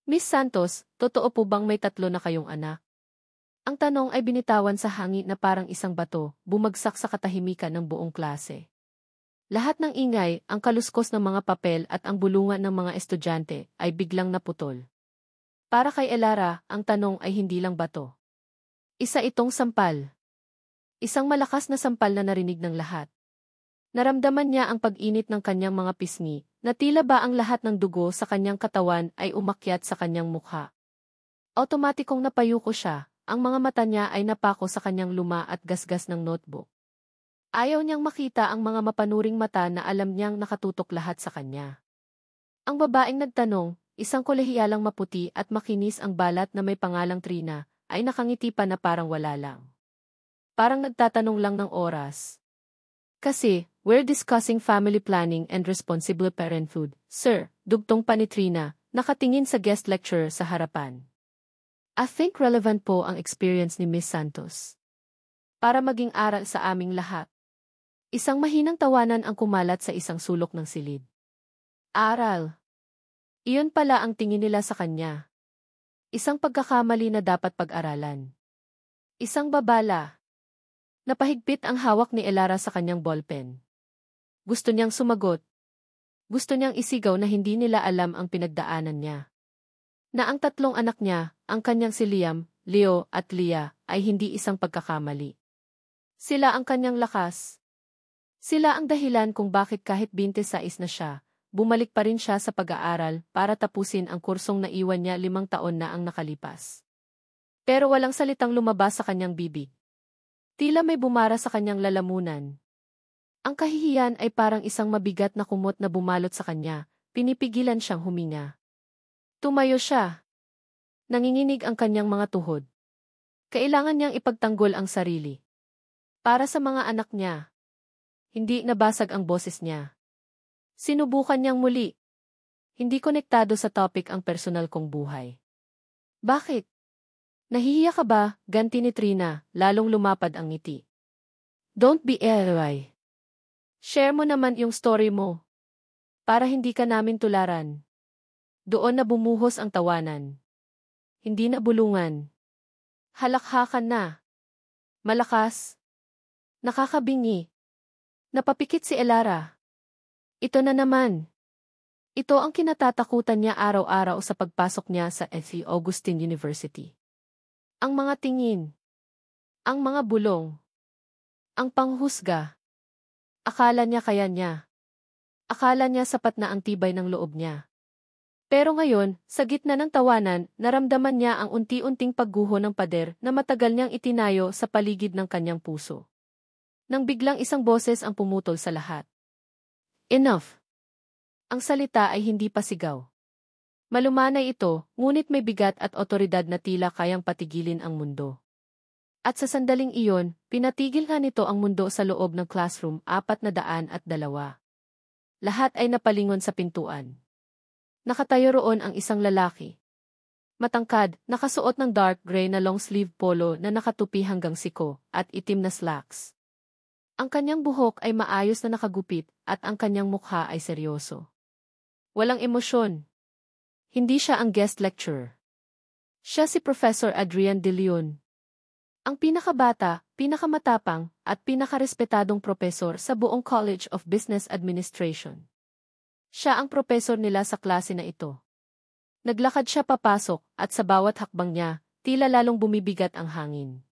Miss Santos, totoo po bang may tatlo na kayong anak? Ang tanong ay binitawan sa hangin na parang isang bato, bumagsak sa katahimikan ng buong klase. Lahat ng ingay, ang kaluskos ng mga papel at ang bulungan ng mga estudyante ay biglang naputol. Para kay Elara, ang tanong ay hindi lang bato. Isa itong sampal. Isang malakas na sampal na narinig ng lahat. Naramdaman niya ang pag-init ng kanyang mga pisngi, na tila ba ang lahat ng dugo sa kanyang katawan ay umakyat sa kanyang mukha. Otomatikong napayuko siya, ang mga mata niya ay napako sa kanyang luma at gasgas ng notebook. Ayaw niyang makita ang mga mapanuring mata na alam niyang nakatutok lahat sa kanya. Ang babaeng nagtanong, isang kolehiyalang maputi at makinis ang balat na may pangalang Trina, ay nakangiti pa na parang wala lang. Parang nagtatanong lang ng oras. Kasi, we're discussing family planning and responsible parenthood, sir, dugtong pa ni Trina, nakatingin sa guest lecturer sa harapan. I think relevant po ang experience ni Miss Santos. Para maging aral sa aming lahat. Isang mahinang tawanan ang kumalat sa isang sulok ng silid. Aral. Iyon pala ang tingin nila sa kanya. Isang pagkakamali na dapat pag-aralan. Isang babala. Napahigpit ang hawak ni Elara sa kanyang ballpen. Gusto niyang sumagot. Gusto niyang isigaw na hindi nila alam ang pinagdaanan niya. Na ang tatlong anak niya, ang kanyang si Liam, Leo at Leah, ay hindi isang pagkakamali. Sila ang kanyang lakas. Sila ang dahilan kung bakit kahit 26 na siya, bumalik pa rin siya sa pag-aaral para tapusin ang kursong naiwan niya 5 taon na ang nakalipas. Pero walang salitang lumabas sa kanyang bibig. Tila may bumara sa kanyang lalamunan. Ang kahihiyan ay parang isang mabigat na kumot na bumalot sa kanya, pinipigilan siyang huminga. Tumayo siya. Nanginginig ang kanyang mga tuhod. Kailangan niyang ipagtanggol ang sarili. Para sa mga anak niya. Hindi nabasag ang boses niya. Sinubukan niyang muli. Hindi konektado sa topic ang personal kong buhay. Bakit? Nahihiya ka ba? Ganti ni Trina, lalong lumapad ang ngiti. Don't be eroy. Share mo naman yung story mo. Para hindi ka namin tularan. Doon na bumuhos ang tawanan. Hindi na bulungan. Halakhakan na. Malakas. Nakakabingi. Napapikit si Elara. Ito na naman. Ito ang kinatatakutan niya araw-araw sa pagpasok niya sa St. Augustine University. Ang mga tingin. Ang mga bulong. Ang panghusga. Akala niya kaya niya. Akala niya sapat na ang tibay ng loob niya. Pero ngayon, sa gitna ng tawanan, naramdaman niya ang unti-unting pagguho ng pader na matagal niyang itinayo sa paligid ng kanyang puso. Nang biglang isang boses ang pumutol sa lahat. Enough! Ang salita ay hindi pa sigaw. Malumanay ito, ngunit may bigat at otoridad na tila kayang patigilin ang mundo. At sa sandaling iyon, pinatigil nga nito ang mundo sa loob ng classroom 402. Lahat ay napalingon sa pintuan. Nakatayo roon ang isang lalaki. Matangkad, nakasuot ng dark gray na long-sleeve polo na nakatupi hanggang siko, at itim na slacks. Ang kanyang buhok ay maayos na nakagupit, at ang kanyang mukha ay seryoso. Walang emosyon. Hindi siya ang guest lecturer. Siya si Professor Adrian De Leon. Ang pinakabata, pinakamatapang, at pinakarespetadong propesor sa buong College of Business Administration. Siya ang propesor nila sa klase na ito. Naglakad siya papasok, at sa bawat hakbang niya, tila lalong bumibigat ang hangin.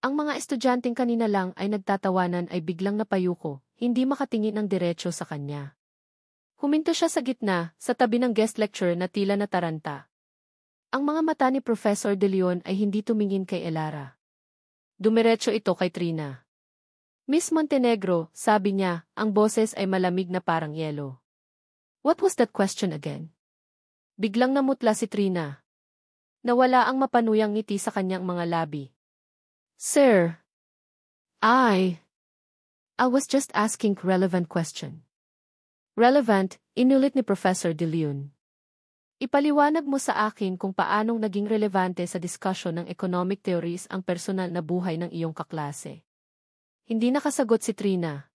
Ang mga estudyanteng kanina lang ay nagtatawanan ay biglang napayuko, hindi makatingin ng diretso sa kanya. Huminto siya sa gitna, sa tabi ng guest lecturer na tila nataranta. Ang mga mata ni Professor De Leon ay hindi tumingin kay Elara. Dumiretso ito kay Trina. Miss Montenegro, sabi niya, ang boses ay malamig na parang yelo. What was that question again? Biglang namutla si Trina. Nawala ang mapanuyang ngiti sa kanyang mga labi. Sir, I was just asking relevant question. Relevant, inulit ni Professor De Leon. Ipaliwanag mo sa akin kung paanong naging relevante sa discussion ng economic theories ang personal na buhay ng iyong kaklase. Hindi nakasagot si Trina.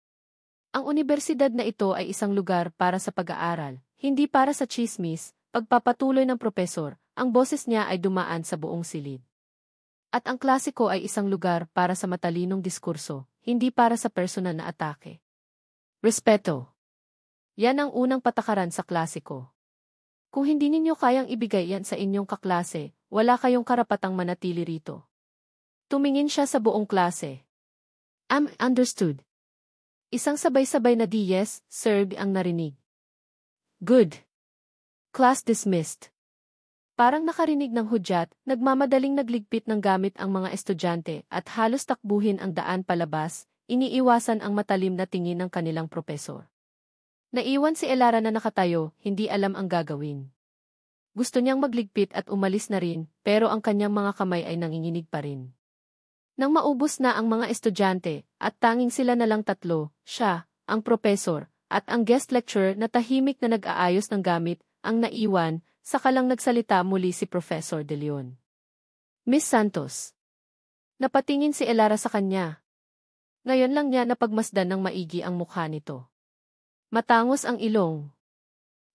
Ang universidad na ito ay isang lugar para sa pag-aaral, hindi para sa chismis, Pagpapatuloy ng propesor, ang boses niya ay dumaan sa buong silid. At ang klasiko ay isang lugar para sa matalinong diskurso, hindi para sa personal na atake. Respeto. Yan ang unang patakaran sa klasiko. Kung hindi ninyo kayang ibigay yan sa inyong kaklase, wala kayong karapatang manatili rito. Tumingin siya sa buong klase. Understood. Isang sabay-sabay na yes, sir ang narinig. Good. Class dismissed. Parang nakarinig ng hudyat, nagmamadaling nagligpit ng gamit ang mga estudyante at halos takbuhin ang daan palabas, iniiwasan ang matalim na tingin ng kanilang propesor. Naiwan si Elara na nakatayo, hindi alam ang gagawin. Gusto niyang magligpit at umalis na rin, pero ang kanyang mga kamay ay nanginginig pa rin. Nang maubos na ang mga estudyante, at tanging sila na lang tatlo, siya, ang propesor, at ang guest lecturer na tahimik na nag-aayos ng gamit, ang naiwan, saka lang nagsalita muli si Professor De Leon. Miss Santos. Napatingin si Elara sa kanya. Ngayon lang niya napagmasdan ng maigi ang mukha nito. Matangos ang ilong.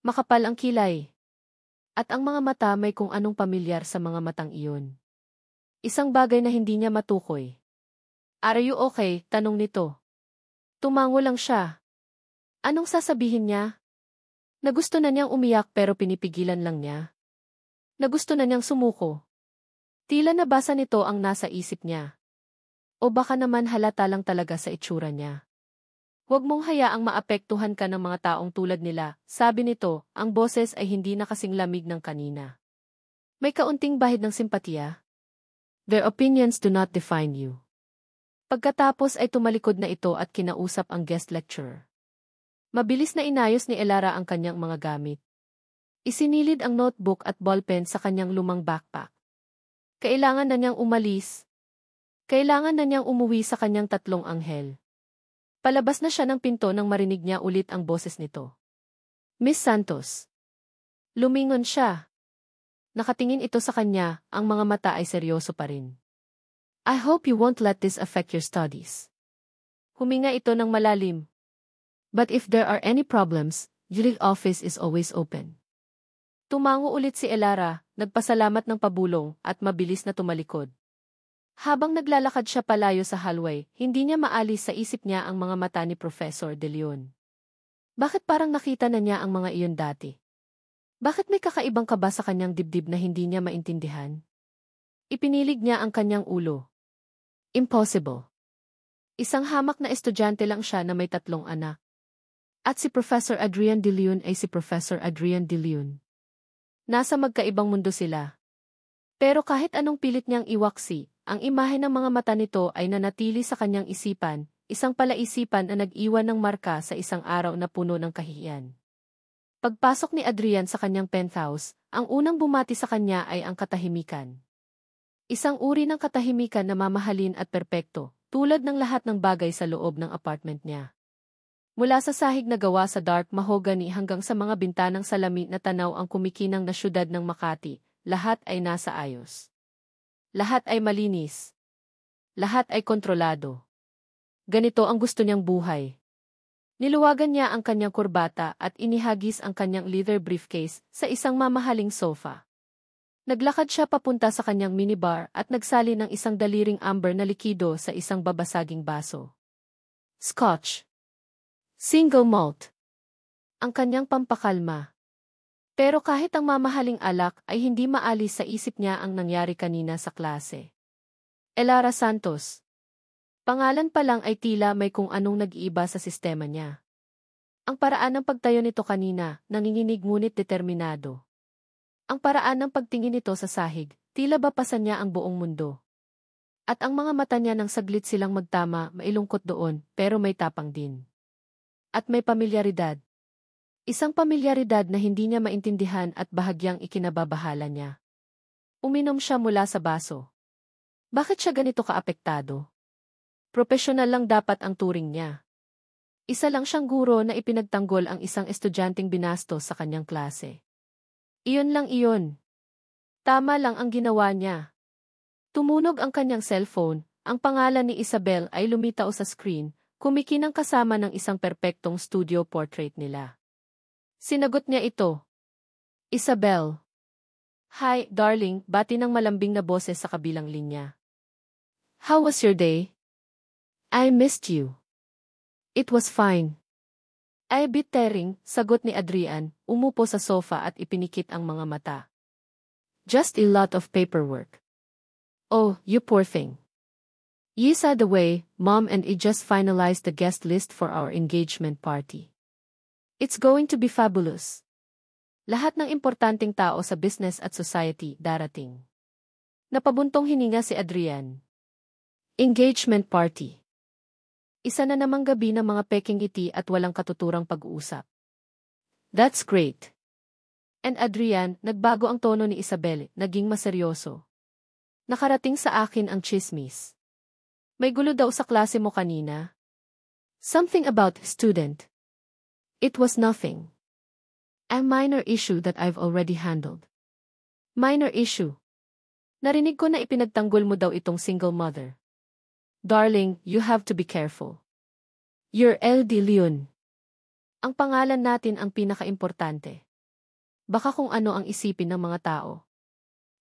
Makapal ang kilay. At ang mga mata may kung anong pamilyar sa mga matang iyon. Isang bagay na hindi niya matukoy. Are you okay? Tanong nito. Tumango lang siya. Anong sasabihin niya? Nagusto na niyang umiyak pero pinipigilan lang niya. Nagusto na niyang sumuko. Tila nabasa nito ang nasa isip niya. O baka naman halata lang talaga sa itsura niya. Huwag mong hayaang maapektuhan ka ng mga taong tulad nila, sabi nito, ang boses ay hindi na kasing lamig ng kanina. May kaunting bahid ng simpatiya. Their opinions do not define you. Pagkatapos ay tumalikod na ito at kinausap ang guest lecturer. Mabilis na inayos ni Elara ang kanyang mga gamit. Isinilid ang notebook at ballpen sa kanyang lumang backpack. Kailangan na niyang umalis. Kailangan na niyang umuwi sa kanyang tatlong anghel. Palabas na siya ng pinto nang marinig niya ulit ang boses nito. Miss Santos. Lumingon siya. Nakatingin ito sa kanya, ang mga mata ay seryoso pa rin. I hope you won't let this affect your studies. Huminga ito ng malalim. But if there are any problems, your office is always open. Tumango ulit si Elara, nagpasalamat ng pabulong at mabilis na tumalikod. Habang naglalakad siya palayo sa hallway, hindi niya maalis sa isip niya ang mga mata ni Professor De Leon. Bakit parang nakita na niya ang mga iyon dati? Bakit may kakaibang kaba sa kanyang dibdib na hindi niya maintindihan? Ipinilig niya ang kanyang ulo. Impossible. Isang hamak na estudyante lang siya na may 3 anak. At si Professor Adrian De Leon ay si Professor Adrian De Leon. Nasa magkaibang mundo sila. Pero kahit anong pilit niyang iwaksi, ang imahe ng mga mata nito ay nanatili sa kanyang isipan, isang palaisipan na nag-iwan ng marka sa isang araw na puno ng kahihiyan. Pagpasok ni Adrian sa kanyang penthouse, ang unang bumati sa kanya ay ang katahimikan. Isang uri ng katahimikan na mamahalin at perpekto, tulad ng lahat ng bagay sa loob ng apartment niya. Mula sa sahig na gawa sa dark mahogany hanggang sa mga bintanang salamin na tanaw ang kumikinang na syudad ng Makati, lahat ay nasa ayos. Lahat ay malinis. Lahat ay kontrolado. Ganito ang gusto niyang buhay. Niluwagan niya ang kanyang kurbata at inihagis ang kanyang leather briefcase sa isang mamahaling sofa. Naglakad siya papunta sa kanyang minibar at nagsali ng isang daliring amber na likido sa isang babasaging baso. Scotch. Single malt. Ang kanyang pampakalma. Pero kahit ang mamahaling alak ay hindi maalis sa isip niya ang nangyari kanina sa klase. Elara Santos. Pangalan pa lang ay tila may kung anong nag-iiba sa sistema niya. Ang paraan ng pagtayo nito kanina, nanginginig ngunit determinado. Ang paraan ng pagtingin nito sa sahig, tila bapasan niya ang buong mundo. At ang mga mata niya nang saglit silang magtama, mailungkot doon, pero may tapang din. At may pamilyaridad. Isang pamilyaridad na hindi niya maintindihan at bahagyang ikinababahala niya. Uminom siya mula sa baso. Bakit siya ganito kaapektado? Profesional lang dapat ang turing niya. Isa lang siyang guro na ipinagtanggol ang isang estudyanteng binastos sa kanyang klase. Iyon lang iyon. Tama lang ang ginawa niya. Tumunog ang kanyang cellphone, ang pangalan ni Isabel ay lumitaw sa screen, kumikinang kasama ng isang perpektong studio portrait nila. Sinagot niya ito. Isabel. Hi, darling, bati ng malambing na boses sa kabilang linya. How was your day? I missed you. It was fine. Ay bit tearing, sagot ni Adrian, umupo sa sofa at ipinikit ang mga mata. Just a lot of paperwork. Oh, you poor thing. Yes, the way, Mom and I just finalized the guest list for our engagement party. It's going to be fabulous. Lahat ng importanteng tao sa business at society darating. Napabuntong hininga si Adrian. Engagement party. Isa na namang gabi ng mga peking ngiti at walang katuturang pag-uusap. That's great. And Adrian, nagbago ang tono ni Isabel, naging maseryoso. Nakarating sa akin ang chismis. May gulo daw sa klase mo kanina. Something about student. It was nothing. A minor issue that I've already handled. Minor issue. Narinig ko na ipinagtanggol mo daw itong single mother. Darling, you have to be careful. You're LD Leon. Ang pangalan natin ang pinaka-importante. Baka kung ano ang isipin ng mga tao.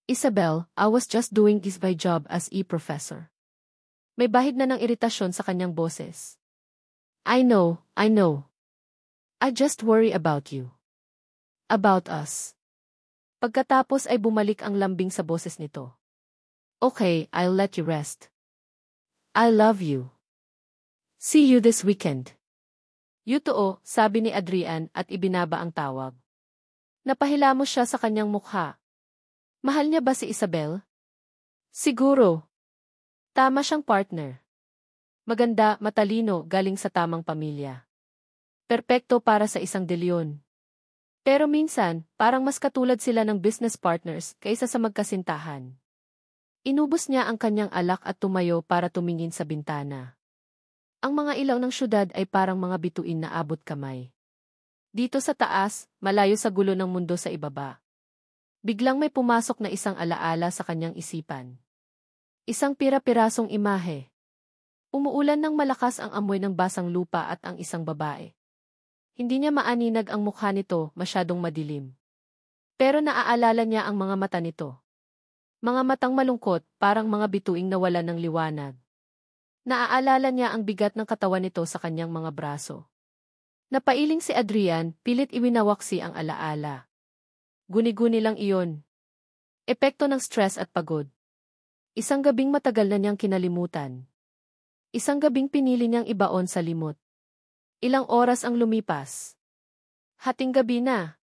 Isabel, I was just doing my job as professor. May bahid na ng iritasyon sa kanyang boses. I know. I just worry about you. About us. Pagkatapos ay bumalik ang lambing sa boses nito. Okay, I'll let you rest. I love you. See you this weekend. Yuto, sabi ni Adrian at ibinaba ang tawag. Napahilamos siya sa kanyang mukha. Mahal niya ba si Isabel? Siguro. Tama siyang partner. Maganda, matalino, galing sa tamang pamilya. Perpekto para sa isang De Leon. Pero minsan, parang mas katulad sila ng business partners kaysa sa magkasintahan. Inubos niya ang kanyang alak at tumayo para tumingin sa bintana. Ang mga ilaw ng syudad ay parang mga bituin na abot kamay. Dito sa taas, malayo sa gulo ng mundo sa ibaba. Biglang may pumasok na isang alaala sa kanyang isipan. Isang pira-pirasong imahe. Umuulan ng malakas ang amoy ng basang lupa at ang isang babae. Hindi niya maaninag ang mukha nito, masyadong madilim. Pero naaalala niya ang mga mata nito. Mga matang malungkot, parang mga bituing nawalan ng liwanag. Naaalala niya ang bigat ng katawan nito sa kanyang mga braso. Napailing si Adrian, pilit iwinawaksi ang alaala. Guni-guni lang iyon. Epekto ng stress at pagod. Isang gabing matagal na niyang kinalimutan. Isang gabing pinili niyang ibaon sa limot. Ilang oras ang lumipas. Hating gabi na.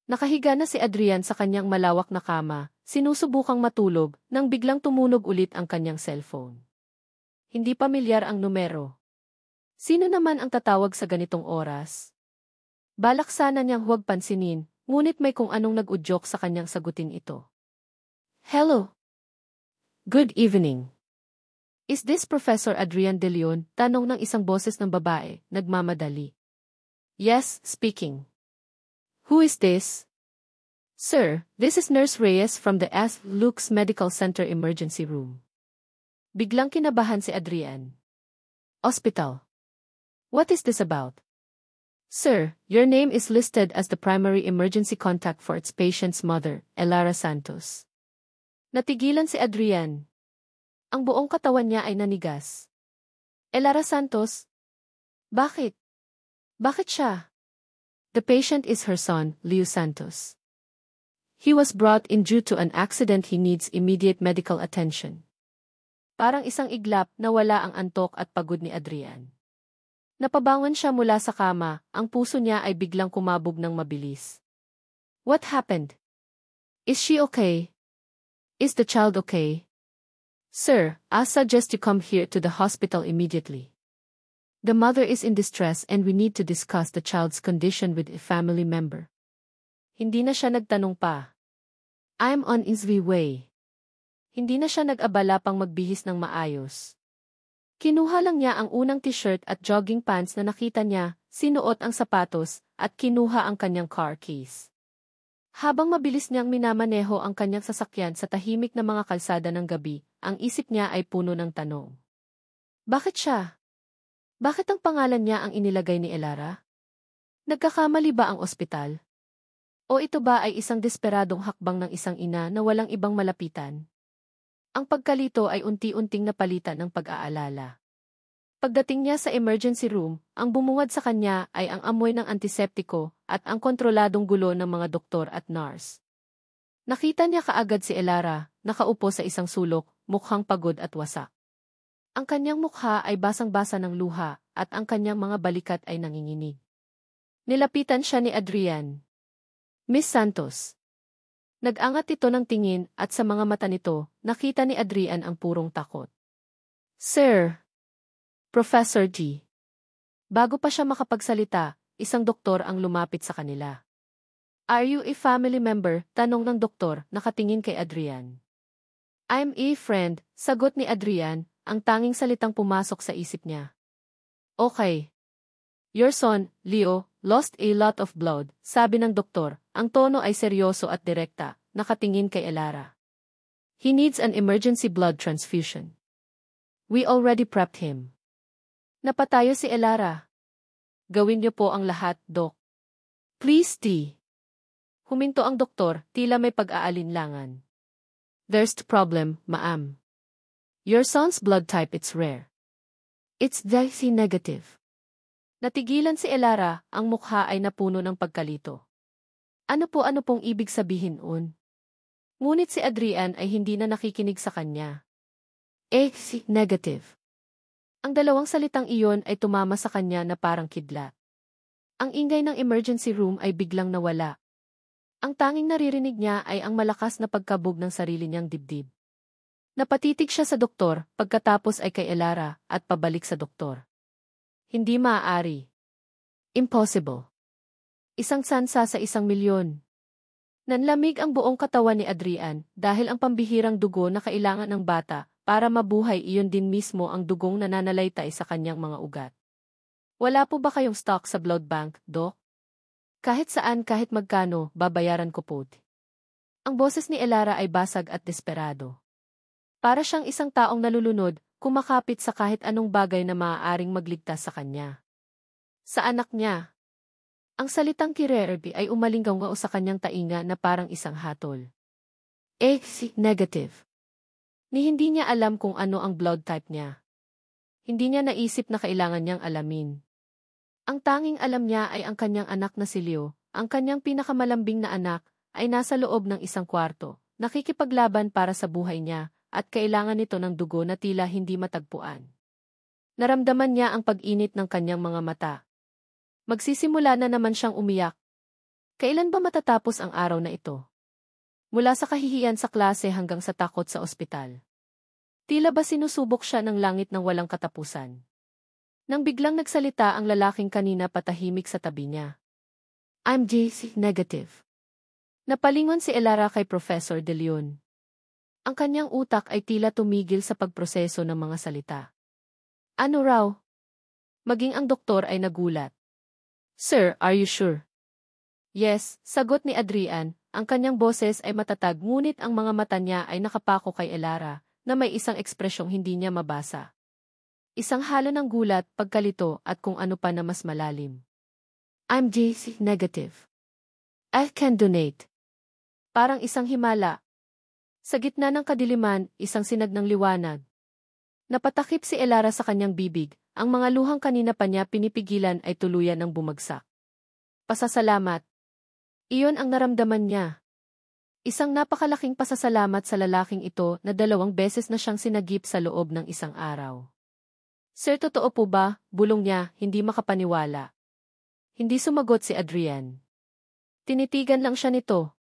Nakahiga na si Adrian sa kanyang malawak na kama, sinusubukang matulog, nang biglang tumunog ulit ang kanyang cellphone. Hindi pamilyar ang numero. Sino naman ang tatawag sa ganitong oras? Balak sana niyang huwag pansinin, ngunit may kung anong nag-udyok sa kanyang sagutin ito. Hello. Good evening. Is this Professor Adrian De Leon? Tanong ng isang boses ng babae, nagmamadali. Yes, speaking. Who is this? Sir, this is Nurse Reyes from the S. Luke's Medical Center Emergency Room. Biglang kinabahan si Adrian. Hospital. What is this about? Sir, your name is listed as the primary emergency contact for its patient's mother, Elara Santos. Natigilan si Adrian. Ang buong katawan niya ay nanigas. Elara Santos? Bakit? Bakit siya? The patient is her son, Leo Santos. He was brought in due to an accident. He needs immediate medical attention. Parang isang iglap na wala ang antok at pagod ni Adrian. Napabangon siya mula sa kama, ang puso niya ay biglang kumabog ng mabilis. What happened? Is she okay? Is the child okay? Sir, I suggest you come here to the hospital immediately. The mother is in distress and we need to discuss the child's condition with a family member. Hindi na siya nagtanong pa. I'm on his way. Hindi na siya nag-abala pang magbihis ng maayos. Kinuha lang niya ang unang t-shirt at jogging pants na nakita niya, sinuot ang sapatos, at kinuha ang kanyang car keys. Habang mabilis niyang minamaneho ang kanyang sasakyan sa tahimik na mga kalsada ng gabi, ang isip niya ay puno ng tanong. Bakit siya? Bakit ang pangalan niya ang inilagay ni Elara? Nagkakamali ba ang ospital? O ito ba ay isang desperadong hakbang ng isang ina na walang ibang malapitan? Ang pagkalito ay unti-unting napalitan ng pag-aalala. Pagdating niya sa emergency room, ang bumungad sa kanya ay ang amoy ng antiseptiko at ang kontroladong gulo ng mga doktor at nurse. Nakita niya kaagad si Elara, nakaupo sa isang sulok, mukhang pagod at wasak. Ang kanyang mukha ay basang-basa ng luha at ang kanyang mga balikat ay nanginginig. Nilapitan siya ni Adrian. Miss Santos. Nag-angat ito ng tingin at sa mga mata nito, nakita ni Adrian ang purong takot. Sir. Professor G. Bago pa siya makapagsalita, isang doktor ang lumapit sa kanila. Are you a family member? Tanong ng doktor, nakatingin kay Adrian. I'm a friend, sagot ni Adrian, ang tanging salitang pumasok sa isip niya. Okay. Your son, Leo, lost a lot of blood, sabi ng doktor, ang tono ay seryoso at direkta, nakatingin kay Elara. He needs an emergency blood transfusion. We already prepped him. Napatayo si Elara. Gawin niyo po ang lahat, Doc. Please, T. Huminto ang doktor, tila may pag-aalinlangan. There's the problem, ma'am. Your son's blood type it's rare. It's DC negative. Natigilan si Elara, ang mukha ay napuno ng pagkalito. Ano pong ibig sabihin un? Ngunit si Adrian ay hindi na nakikinig sa kanya. AC negative. Ang dalawang salitang iyon ay tumama sa kanya na parang kidlat. Ang ingay ng emergency room ay biglang nawala. Ang tanging naririnig niya ay ang malakas na pagkabog ng sarili niyang dibdib. Napatitig siya sa doktor, pagkatapos ay kay Elara, at pabalik sa doktor. Hindi maaari. Impossible. Isang sansa sa 1,000,000. Nanlamig ang buong katawan ni Adrian dahil ang pambihirang dugo na kailangan ng bata para mabuhay iyon din mismo ang dugong nananalaytay sa kanyang mga ugat. Wala po ba kayong stock sa blood bank, Doc? Kahit saan kahit magkano, babayaran ko po. Ang boses ni Elara ay basag at desperado. Para siyang isang taong nalulunod, kumakapit sa kahit anong bagay na maaaring magligtas sa kanya. Sa anak niya. Ang salitang kirerbi ay umalinggaw sa kanyang tainga na parang isang hatol. AC negative. Ni hindi niya alam kung ano ang blood type niya. Hindi niya naisip na kailangan niyang alamin. Ang tanging alam niya ay ang kanyang anak na si Leo, ang kanyang pinakamalambing na anak, ay nasa loob ng isang kwarto, nakikipaglaban para sa buhay niya, at kailangan nito ng dugo na tila hindi matagpuan. Naramdaman niya ang pag-init ng kanyang mga mata. Magsisimula na naman siyang umiyak. Kailan ba matatapos ang araw na ito? Mula sa kahihiyan sa klase hanggang sa takot sa ospital. Tila ba sinusubok siya ng langit ng walang katapusan? Nang biglang nagsalita ang lalaking kanina patahimik sa tabi niya. I'm JC negative. Napalingon si Elara kay Professor De Leon. Ang kanyang utak ay tila tumigil sa pagproseso ng mga salita. Ano raw? Maging ang doktor ay nagulat. Sir, are you sure? Yes, sagot ni Adrian. Ang kanyang boses ay matatag ngunit ang mga mata niya ay nakapako kay Elara na may isang ekspresyong hindi niya mabasa. Isang halo ng gulat, pagkalito at kung ano pa na mas malalim. I'm JC negative. I can donate. Parang isang himala. Sa gitna ng kadiliman, isang sinag ng liwanag. Napatakip si Elara sa kanyang bibig, ang mga luhang kanina pa niya pinipigilan ay tuluyan ng bumagsak. Pasasalamat. Iyon ang naramdaman niya. Isang napakalaking pasasalamat sa lalaking ito na 2 beses na siyang sinagip sa loob ng isang araw. Sir, totoo po ba? Bulong niya, hindi makapaniwala. Hindi sumagot si Adrian. Tinitigan lang siya nito.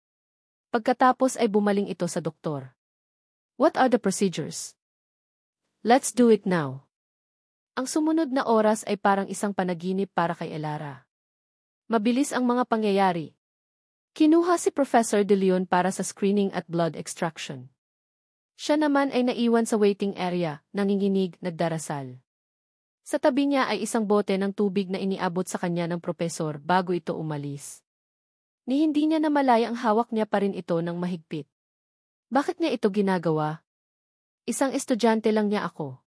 Pagkatapos ay bumaling ito sa doktor. What are the procedures? Let's do it now. Ang sumunod na oras ay parang isang panaginip para kay Elara. Mabilis ang mga pangyayari. Kinuha si Professor De Leon para sa screening at blood extraction. Siya naman ay naiwan sa waiting area, nanginginig, nagdarasal. Sa tabi niya ay isang bote ng tubig na iniabot sa kanya ng propesor bago ito umalis. Ni hindi niya namalaya ang hawak niya pa rin ito ng mahigpit. Bakit niya ito ginagawa? Isang estudyante lang niya ako.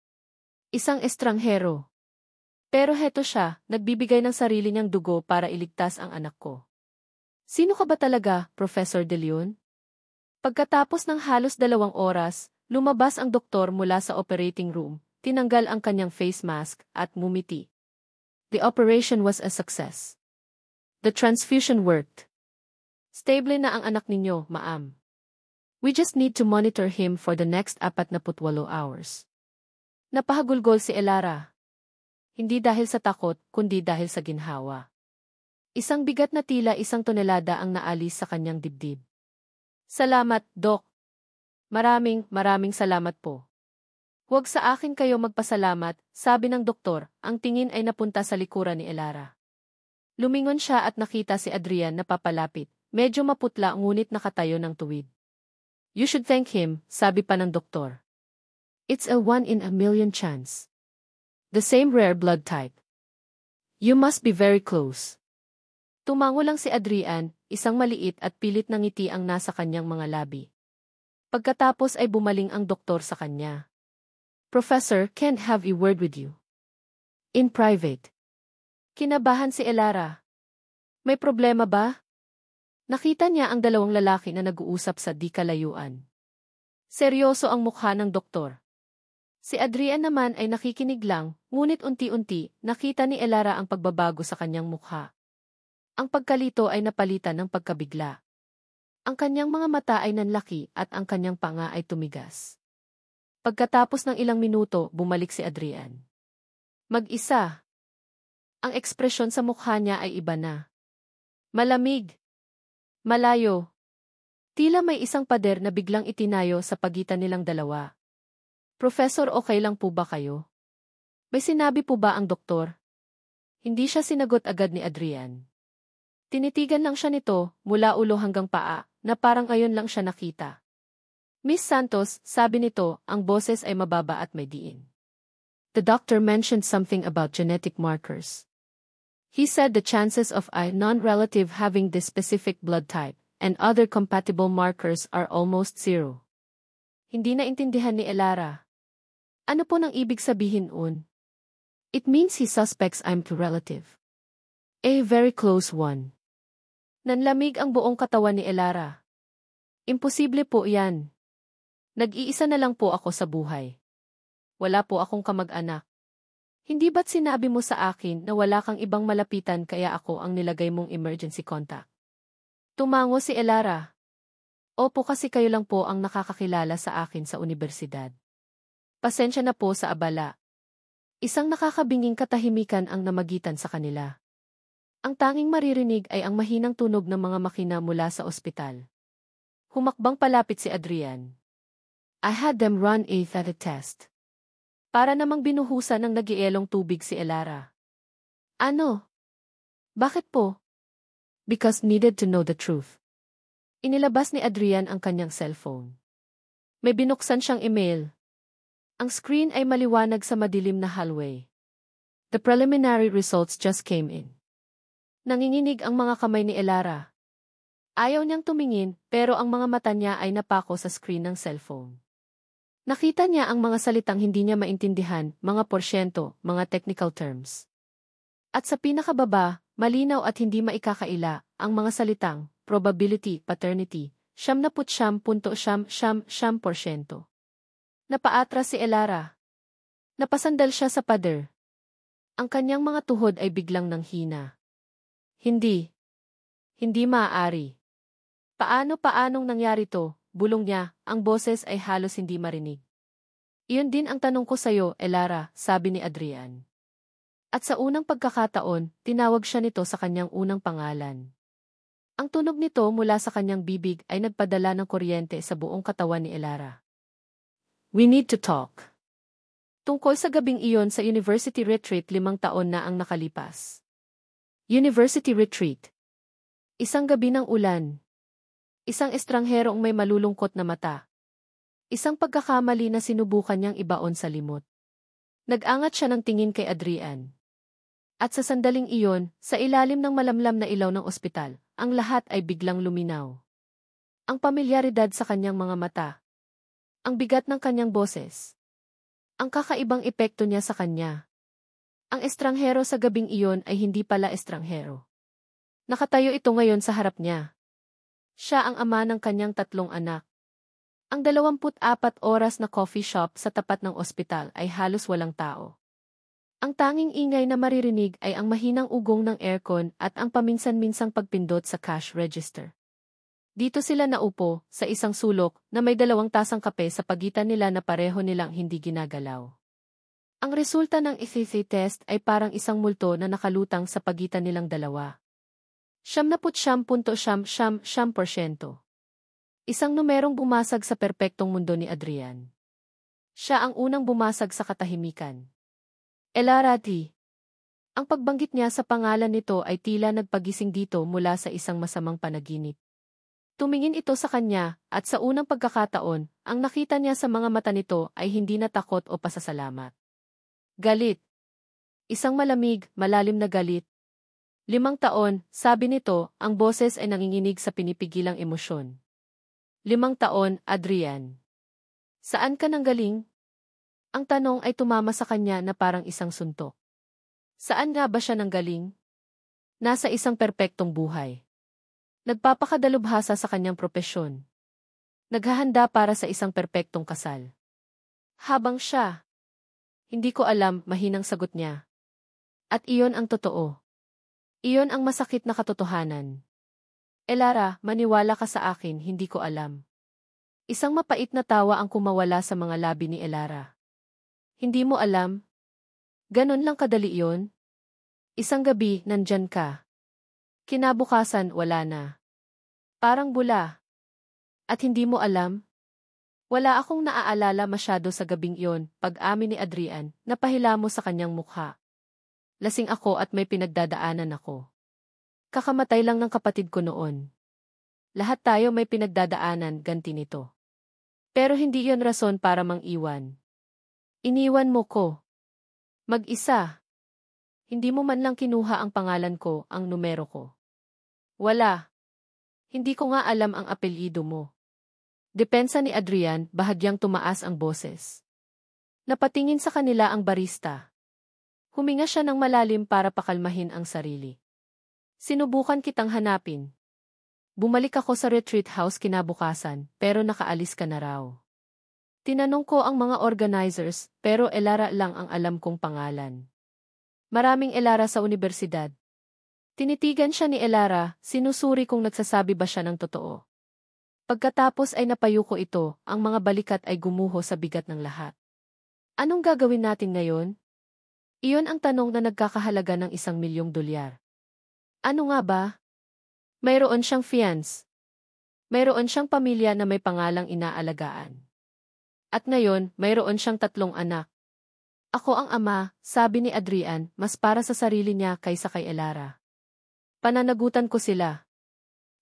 Isang estranghero. Pero heto siya, nagbibigay ng sarili niyang dugo para iligtas ang anak ko. Sino ka ba talaga, Professor De Leon? Pagkatapos ng halos 2 oras, lumabas ang doktor mula sa operating room, tinanggal ang kanyang face mask at ngumiti. The operation was a success. The transfusion worked. Stable na ang anak ninyo, ma'am. We just need to monitor him for the next 48 hours. Napahagulgol si Elara. Hindi dahil sa takot, kundi dahil sa ginhawa. Isang bigat na tila 1 tonelada ang naalis sa kanyang dibdib. Salamat, Doc. Maraming salamat po. Huwag sa akin kayo magpasalamat, sabi ng doktor, ang tingin ay napunta sa likuran ni Elara. Lumingon siya at nakita si Adrian na papalapit, medyo maputla ngunit nakatayo ng tuwid. You should thank him, sabi pa ng doktor. It's a 1 in a million chance. The same rare blood type. You must be very close. Tumango lang si Adrian, isang maliit at pilit na ngiti ang nasa kanyang mga labi. Pagkatapos ay bumaling ang doktor sa kanya. Professor, can't have a word with you. In private. Kinabahan si Elara. May problema ba? Nakita niya ang 2 lalaki na nag-uusap sa di kalayuan. Seryoso ang mukha ng doktor. Si Adrian naman ay nakikinig lang, ngunit unti-unti nakita ni Elara ang pagbabago sa kanyang mukha. Ang pagkalito ay napalitan ng pagkabigla. Ang kanyang mga mata ay nanlaki at ang kanyang panga ay tumigas. Pagkatapos ng ilang minuto, bumalik si Adrian. Mag-isa. Ang ekspresyon sa mukha niya ay iba na. Malamig. Malayo. Tila may isang pader na biglang itinayo sa pagitan nilang dalawa. Professor, okay lang po ba kayo? May sinabi po ba ang doktor? Hindi siya sinagot agad ni Adrian. Tinitigan lang siya nito, mula ulo hanggang paa, na parang ngayon lang siya nakita. Miss Santos, sabi nito, ang boses ay mababa at may diin. The doctor mentioned something about genetic markers. He said the chances of a non-relative having this specific blood type and other compatible markers are almost zero. Hindi na intindihan ni Elara. Ano po nang ibig sabihin un? It means he suspects I'm a relative. A very close one. Nanlamig ang buong katawan ni Elara. Imposible po yan. Nag-iisa na lang po ako sa buhay. Wala po akong kamag-anak. Hindi ba't sinabi mo sa akin na wala kang ibang malapitan kaya ako ang nilagay mong emergency contact? Tumango si Elara. Opo, kasi kayo lang po ang nakakakilala sa akin sa universidad. Pasensya na po sa abala. Isang nakakabinging katahimikan ang namagitan sa kanila. Ang tanging maririnig ay ang mahinang tunog ng mga makina mula sa ospital. Humakbang palapit si Adrian. I had them run a test. Para namang binuhusan ng nagielong tubig si Elara. Ano? Bakit po? Because needed to know the truth. Inilabas ni Adrian ang kanyang cellphone. May binuksan siyang email. Ang screen ay maliwanag sa madilim na hallway. The preliminary results just came in. Nanginginig ang mga kamay ni Elara. Ayaw niyang tumingin, pero ang mga mata niya ay napako sa screen ng cellphone. Nakita niya ang mga salitang hindi niya maintindihan, mga porsyento, mga technical terms. At sa pinakababa, malinaw at hindi maikakaila, ang mga salitang, probability, paternity, 99.9%. Napaatras si Elara. Napasandal siya sa pader. Ang kanyang mga tuhod ay biglang nanghina. Hindi maaari. Paanong nangyari to? Bulong niya, ang boses ay halos hindi marinig. Iyon din ang tanong ko sa'yo, Elara, sabi ni Adrian. At sa unang pagkakataon, tinawag siya nito sa kanyang unang pangalan. Ang tunog nito mula sa kanyang bibig ay nagpadala ng kuryente sa buong katawan ni Elara. We need to talk. Tungkol sa gabing iyon sa University Retreat 5 taon na ang nakalipas. University Retreat. Isang gabi ng ulan. Isang estrangherong may malulungkot na mata. Isang pagkakamali na sinubukan niyang ibaon sa limot. Nag-angat siya ng tingin kay Adrian. At sa sandaling iyon, sa ilalim ng malamlam na ilaw ng ospital, ang lahat ay biglang luminaw. Ang pamilyaridad sa kanyang mga mata. Ang bigat ng kanyang boses. Ang kakaibang epekto niya sa kanya. Ang estranghero sa gabing iyon ay hindi pala estranghero. Nakatayo ito ngayon sa harap niya. Siya ang ama ng kanyang 3 anak. Ang 24 oras na coffee shop sa tapat ng ospital ay halos walang tao. Ang tanging ingay na maririnig ay ang mahinang ugong ng aircon at ang paminsan-minsang pagpindot sa cash register. Dito sila naupo, sa isang sulok, na may 2 tasang kape sa pagitan nila na pareho nilang hindi ginagalaw. Ang resulta ng ECG test ay parang isang multo na nakalutang sa pagitan nilang dalawa. 79.9%. Isang numerong bumasag sa perpektong mundo ni Adrian. Siya ang unang bumasag sa katahimikan. Elara T. Ang pagbanggit niya sa pangalan nito ay tila nagpagising dito mula sa isang masamang panaginip. Tumingin ito sa kanya, at sa unang pagkakataon, ang nakita niya sa mga mata nito ay hindi na takot o pasasalamat. Galit. Isang malamig, malalim na galit. 5 taon, sabi nito, ang boses ay nanginginig sa pinipigilang emosyon. 5 taon, Adrian. Saan ka nanggaling? Ang tanong ay tumama sa kanya na parang isang suntok. Saan nga ba siya nanggaling? Nasa isang perpektong buhay. Nagpapakadalubhasa sa kanyang propesyon. Naghahanda para sa isang perpektong kasal. Habang siya. Hindi ko alam, mahinang sagot niya. At iyon ang totoo. Iyon ang masakit na katotohanan. Elara, maniwala ka sa akin, hindi ko alam. Isang mapait na tawa ang kumawala sa mga labi ni Elara. Hindi mo alam? Ganon lang kadali iyon? Isang gabi, nandyan ka. Kinabukasan, wala na. Parang bula. At hindi mo alam? Wala akong naaalala masyado sa gabing iyon, pag-amin ni Adrian, napahilamo sa kanyang mukha. Lasing ako at may pinagdadaanan ako. Kakamatay lang ng kapatid ko noon. Lahat tayo may pinagdadaanan, ganti nito. Pero hindi iyon rason para mang-iwan. Iniwan mo ko. Mag-isa. Hindi mo man lang kinuha ang pangalan ko, ang numero ko. Wala. Hindi ko nga alam ang apelyido mo. Depensa ni Adrian, bahagyang tumaas ang boses. Napatingin sa kanila ang barista. Huminga siya ng malalim para pakalmahin ang sarili. Sinubukan kitang hanapin. Bumalik ako sa retreat house kinabukasan, pero nakaalis ka na raw. Tinanong ko ang mga organizers, pero Elara lang ang alam kong pangalan. Maraming Elara sa universidad. Tinitigan siya ni Elara, sinusuri kung nagsasabi ba siya ng totoo. Pagkatapos ay napayuko ito, ang mga balikat ay gumuho sa bigat ng lahat. Anong gagawin natin ngayon? Iyon ang tanong na nagkakahalaga ng $1,000,000. Ano nga ba? Mayroon siyang fiance. Mayroon siyang pamilya na may pangalang inaalagaan. At ngayon, mayroon siyang 3 anak. Ako ang ama, sabi ni Adrian, mas para sa sarili niya kaysa kay Elara. Pananagutan ko sila.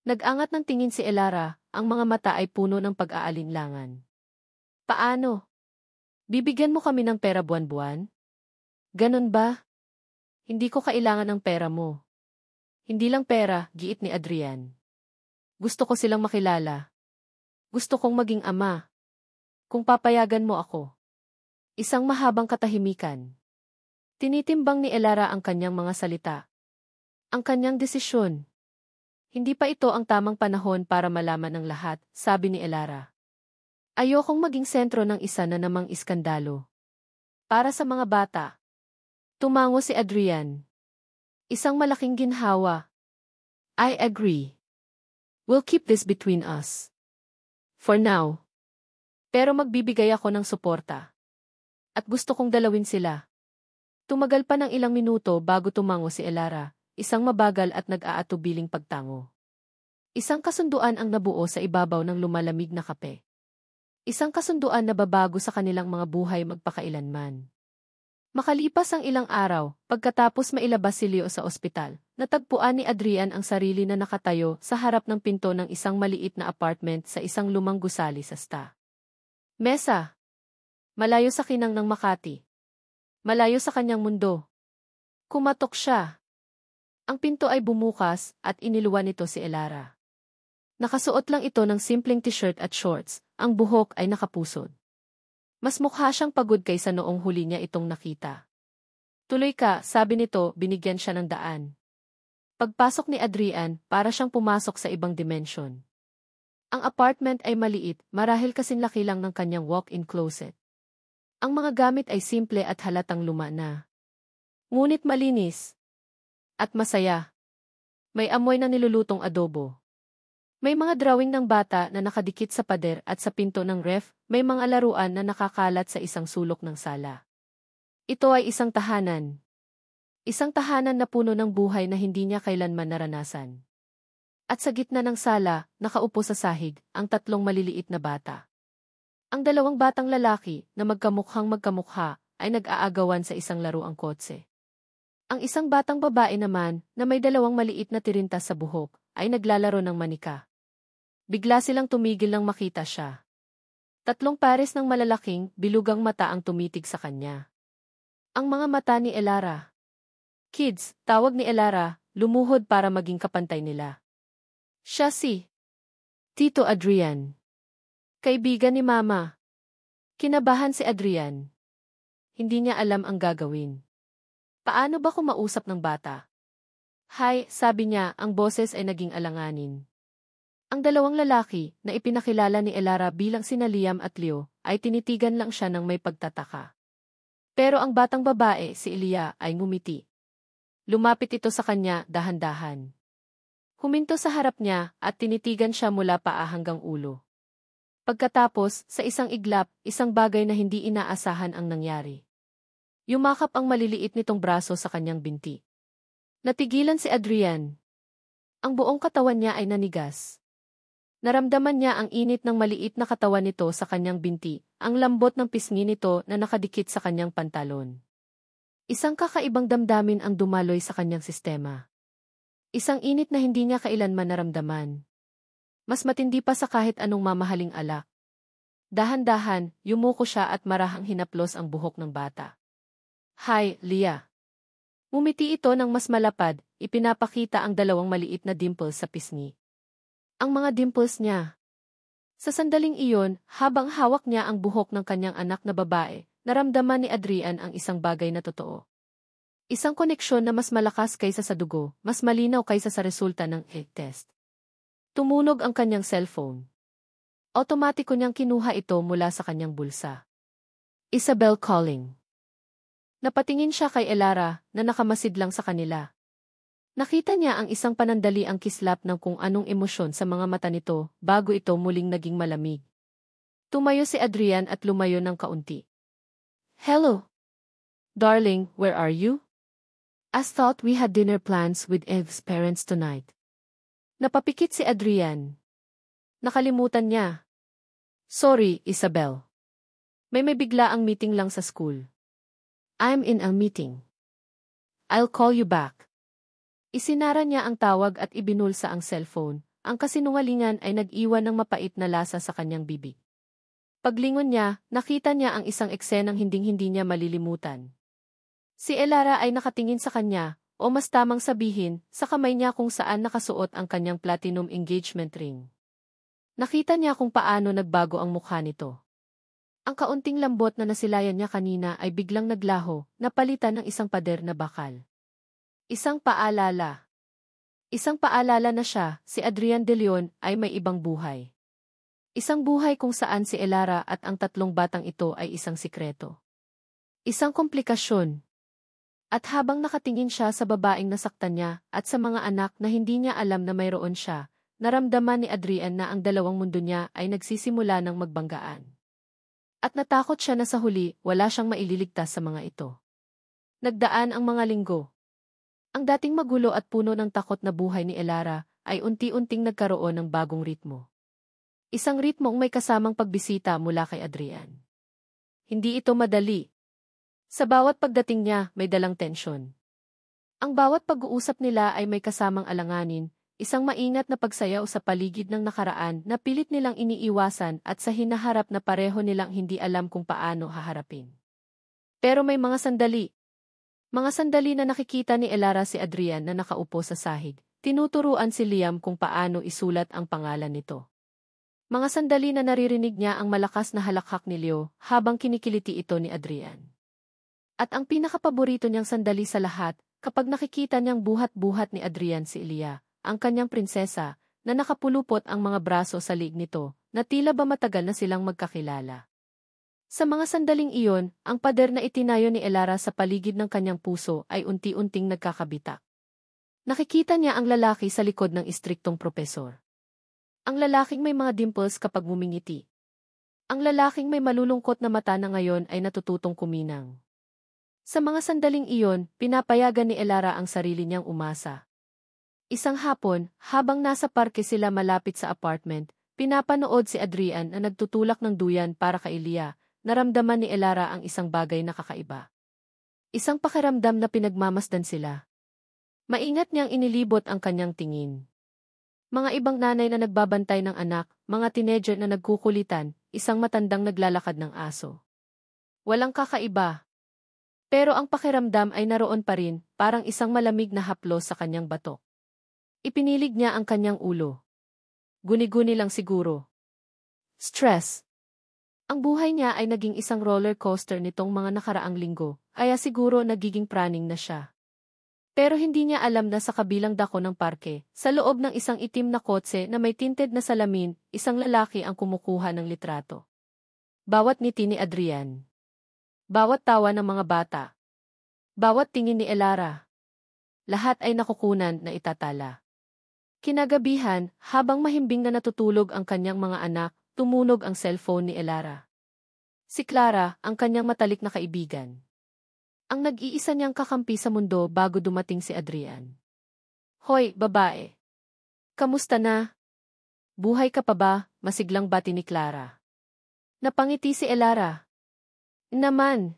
Nag-angat ng tingin si Elara, ang mga mata ay puno ng pag-aalinlangan. Paano? Bibigyan mo kami ng pera buwan-buwan? Ganon ba? Hindi ko kailangan ng pera mo. Hindi lang pera, giit ni Adrian. Gusto ko silang makilala. Gusto kong maging ama. Kung papayagan mo ako. Isang mahabang katahimikan. Tinitimbang ni Elara ang kanyang mga salita. Ang kanyang desisyon. Hindi pa ito ang tamang panahon para malaman ng lahat, sabi ni Elara. Ayokong maging sentro ng isa na namang iskandalo. Para sa mga bata. Tumango si Adrian. Isang malaking ginhawa. I agree. We'll keep this between us. For now. Pero magbibigay ako ng suporta. At gusto kong dalawin sila. Tumagal pa ng ilang minuto bago tumango si Elara, isang mabagal at nag-aatubiling pagtango. Isang kasunduan ang nabuo sa ibabaw ng lumalamig na kape. Isang kasunduan na babago sa kanilang mga buhay magpakailanman. Makalipas ang ilang araw, pagkatapos mailabas si Leo sa ospital, natagpuan ni Adrian ang sarili na nakatayo sa harap ng pinto ng isang maliit na apartment sa isang lumang gusali sa Sta. Mesa. Malayo sa kinang ng Makati. Malayo sa kanyang mundo. Kumatok siya. Ang pinto ay bumukas at iniluwan nito si Elara. Nakasuot lang ito ng simpleng t-shirt at shorts, ang buhok ay nakapusod. Mas mukha siyang pagod kaysa noong huli niya itong nakita. Tuloy ka, sabi nito, binigyan siya ng daan. Pagpasok ni Adrian, para siyang pumasok sa ibang dimensyon. Ang apartment ay maliit, marahil kasing laki lang ng kanyang walk-in closet. Ang mga gamit ay simple at halatang luma na. Ngunit malinis. At masaya. May amoy na nilulutong adobo. May mga drawing ng bata na nakadikit sa pader at sa pinto ng ref, may mga laruan na nakakalat sa isang sulok ng sala. Ito ay isang tahanan. Isang tahanan na puno ng buhay na hindi niya kailanman naranasan. At sa gitna ng sala, nakaupo sa sahig, ang tatlong maliliit na bata. Ang dalawang batang lalaki na magkamukhang magkamukha ay nag-aagawan sa isang laruang kotse. Ang isang batang babae naman, na may dalawang maliit na tirintas sa buhok, ay naglalaro ng manika. Bigla silang tumigil nang makita siya. Tatlong pares ng malalaking, bilugang mata ang tumitig sa kanya. Ang mga mata ni Elara. Kids, tawag ni Elara, lumuhod para maging kapantay nila. Siya si Tito Adrian. Kaibigan ni Mama. Kinabahan si Adrian. Hindi niya alam ang gagawin. Paano ba kumausap ng bata? Hi, sabi niya, ang boses ay naging alanganin. Ang dalawang lalaki, na ipinakilala ni Elara bilang sina Liam at Leo, ay tinitigan lang siya ng may pagtataka. Pero ang batang babae, si Elia, ay ngumiti. Lumapit ito sa kanya, dahan-dahan. Huminto sa harap niya, at tinitigan siya mula paa hanggang ulo. Pagkatapos, sa isang iglap, isang bagay na hindi inaasahan ang nangyari. Yumakap ang maliliit nitong braso sa kanyang binti. Natigilan si Adrian. Ang buong katawan niya ay nanigas. Naramdaman niya ang init ng maliit na katawan nito sa kanyang binti, ang lambot ng pisngi nito na nakadikit sa kanyang pantalon. Isang kakaibang damdamin ang dumaloy sa kanyang sistema. Isang init na hindi niya kailanman naramdaman. Mas matindi pa sa kahit anong mamahaling alak. Dahan-dahan, yumuko siya at marahang hinaplos ang buhok ng bata. Hi, Leah. Ngumiti ito ng mas malapad, ipinapakita ang dalawang maliit na dimples sa pisngi. Ang mga dimples niya. Sa sandaling iyon, habang hawak niya ang buhok ng kanyang anak na babae, naramdaman ni Adrian ang isang bagay na totoo. Isang koneksyon na mas malakas kaysa sa dugo, mas malinaw kaysa sa resulta ng test. Tumunog ang kanyang cellphone. Otomatiko niyang kinuha ito mula sa kanyang bulsa. Isabel calling. Napatingin siya kay Elara, na nakamasid lang sa kanila. Nakita niya ang isang panandaliang kislap ng kung anong emosyon sa mga mata nito, bago ito muling naging malamig. Tumayo si Adrian at lumayo ng kaunti. Hello. Darling, where are you? I thought we had dinner plans with Eve's parents tonight. Napapikit si Adrian. Nakalimutan niya. Sorry, Isabel. May bigla ang meeting lang sa school. I'm in a meeting. I'll call you back. Isinara niya ang tawag at ibinulsa ang cellphone. Ang kasinungalingan ay nag-iwan ng mapait na lasa sa kanyang bibig. Paglingon niya, nakita niya ang isang eksenang hinding-hindi niya malilimutan. Si Elara ay nakatingin sa kanya, o mas tamang sabihin, sa kamay niya kung saan nakasuot ang kanyang platinum engagement ring. Nakita niya kung paano nagbago ang mukha nito. Ang kaunting lambot na nasilayan niya kanina ay biglang naglaho, napalitan ng isang pader na bakal. Isang paalala. Isang paalala na siya, si Adrian de Leon, ay may ibang buhay. Isang buhay kung saan si Elara at ang tatlong batang ito ay isang sikreto. Isang komplikasyon. At habang nakatingin siya sa babaeng nasaktan niya at sa mga anak na hindi niya alam na mayroon siya, naramdaman ni Adrian na ang dalawang mundo niya ay nagsisimula ng magbanggaan. At natakot siya na sa huli, wala siyang maililigtas sa mga ito. Nagdaan ang mga linggo. Ang dating magulo at puno ng takot na buhay ni Elara ay unti-unting nagkaroon ng bagong ritmo. Isang ritmong may kasamang pagbisita mula kay Adrian. Hindi ito madali. Sa bawat pagdating niya, may dalang tensyon. Ang bawat pag-uusap nila ay may kasamang alanganin, isang maingat na pagsayaw sa paligid ng nakaraan na pilit nilang iniiwasan at sa hinaharap na pareho nilang hindi alam kung paano haharapin. Pero may mga sandali. Mga sandali na nakikita ni Elara si Adrian na nakaupo sa sahig. Tinuturuan si Liam kung paano isulat ang pangalan nito. Mga sandali na naririnig niya ang malakas na halakhak ni Leo habang kinikiliti ito ni Adrian. At ang pinakapaborito niyang sandali sa lahat, Kapag nakikita niyang buhat-buhat ni Adrian si Elia, ang kanyang prinsesa, na nakapulupot ang mga braso sa liig nito, na tila ba matagal na silang magkakilala. Sa mga sandaling iyon, ang pader na itinayo ni Elara sa paligid ng kanyang puso ay unti-unting nagkakabitak. Nakikita niya ang lalaki sa likod ng istriktong propesor. Ang lalaking may mga dimples kapag ngumingiti. Ang lalaking may malulungkot na mata na ngayon ay natututong kuminang. Sa mga sandaling iyon, pinapayagan ni Elara ang sarili niyang umasa. Isang hapon, habang nasa parke sila malapit sa apartment, pinapanood si Adrian na nagtutulak ng duyan para kay Elia. Naramdaman ni Elara ang isang bagay na kakaiba. Isang pakiramdam na pinagmamasdan sila. Maingat niyang inilibot ang kanyang tingin. Mga ibang nanay na nagbabantay ng anak, mga teenager na nagkukulitan, isang matandang naglalakad ng aso. Walang kakaiba. Pero ang pakiramdam ay naroon pa rin, parang isang malamig na haplos sa kanyang batok. Ipinilig niya ang kanyang ulo. Guni-guni lang siguro. Stress. Ang buhay niya ay naging isang roller coaster nitong mga nakaraang linggo, kaya siguro nagiging praning na siya. Pero hindi niya alam na sa kabilang dako ng parke, sa loob ng isang itim na kotse na may tinted na salamin, isang lalaki ang kumukuha ng litrato. Bawat ngiti ni Adrian. Bawat tawa ng mga bata. Bawat tingin ni Elara. Lahat ay nakukunan na itatala. Kinagabihan, habang mahimbing na natutulog ang kanyang mga anak, tumunog ang cellphone ni Elara. Si Clara, ang kanyang matalik na kaibigan. Ang nag-iisa niyang kakampi sa mundo bago dumating si Adrian. Hoy, babae. Kamusta na? Buhay ka pa ba? Masiglang bati ni Clara. Napangiti si Elara. Naman.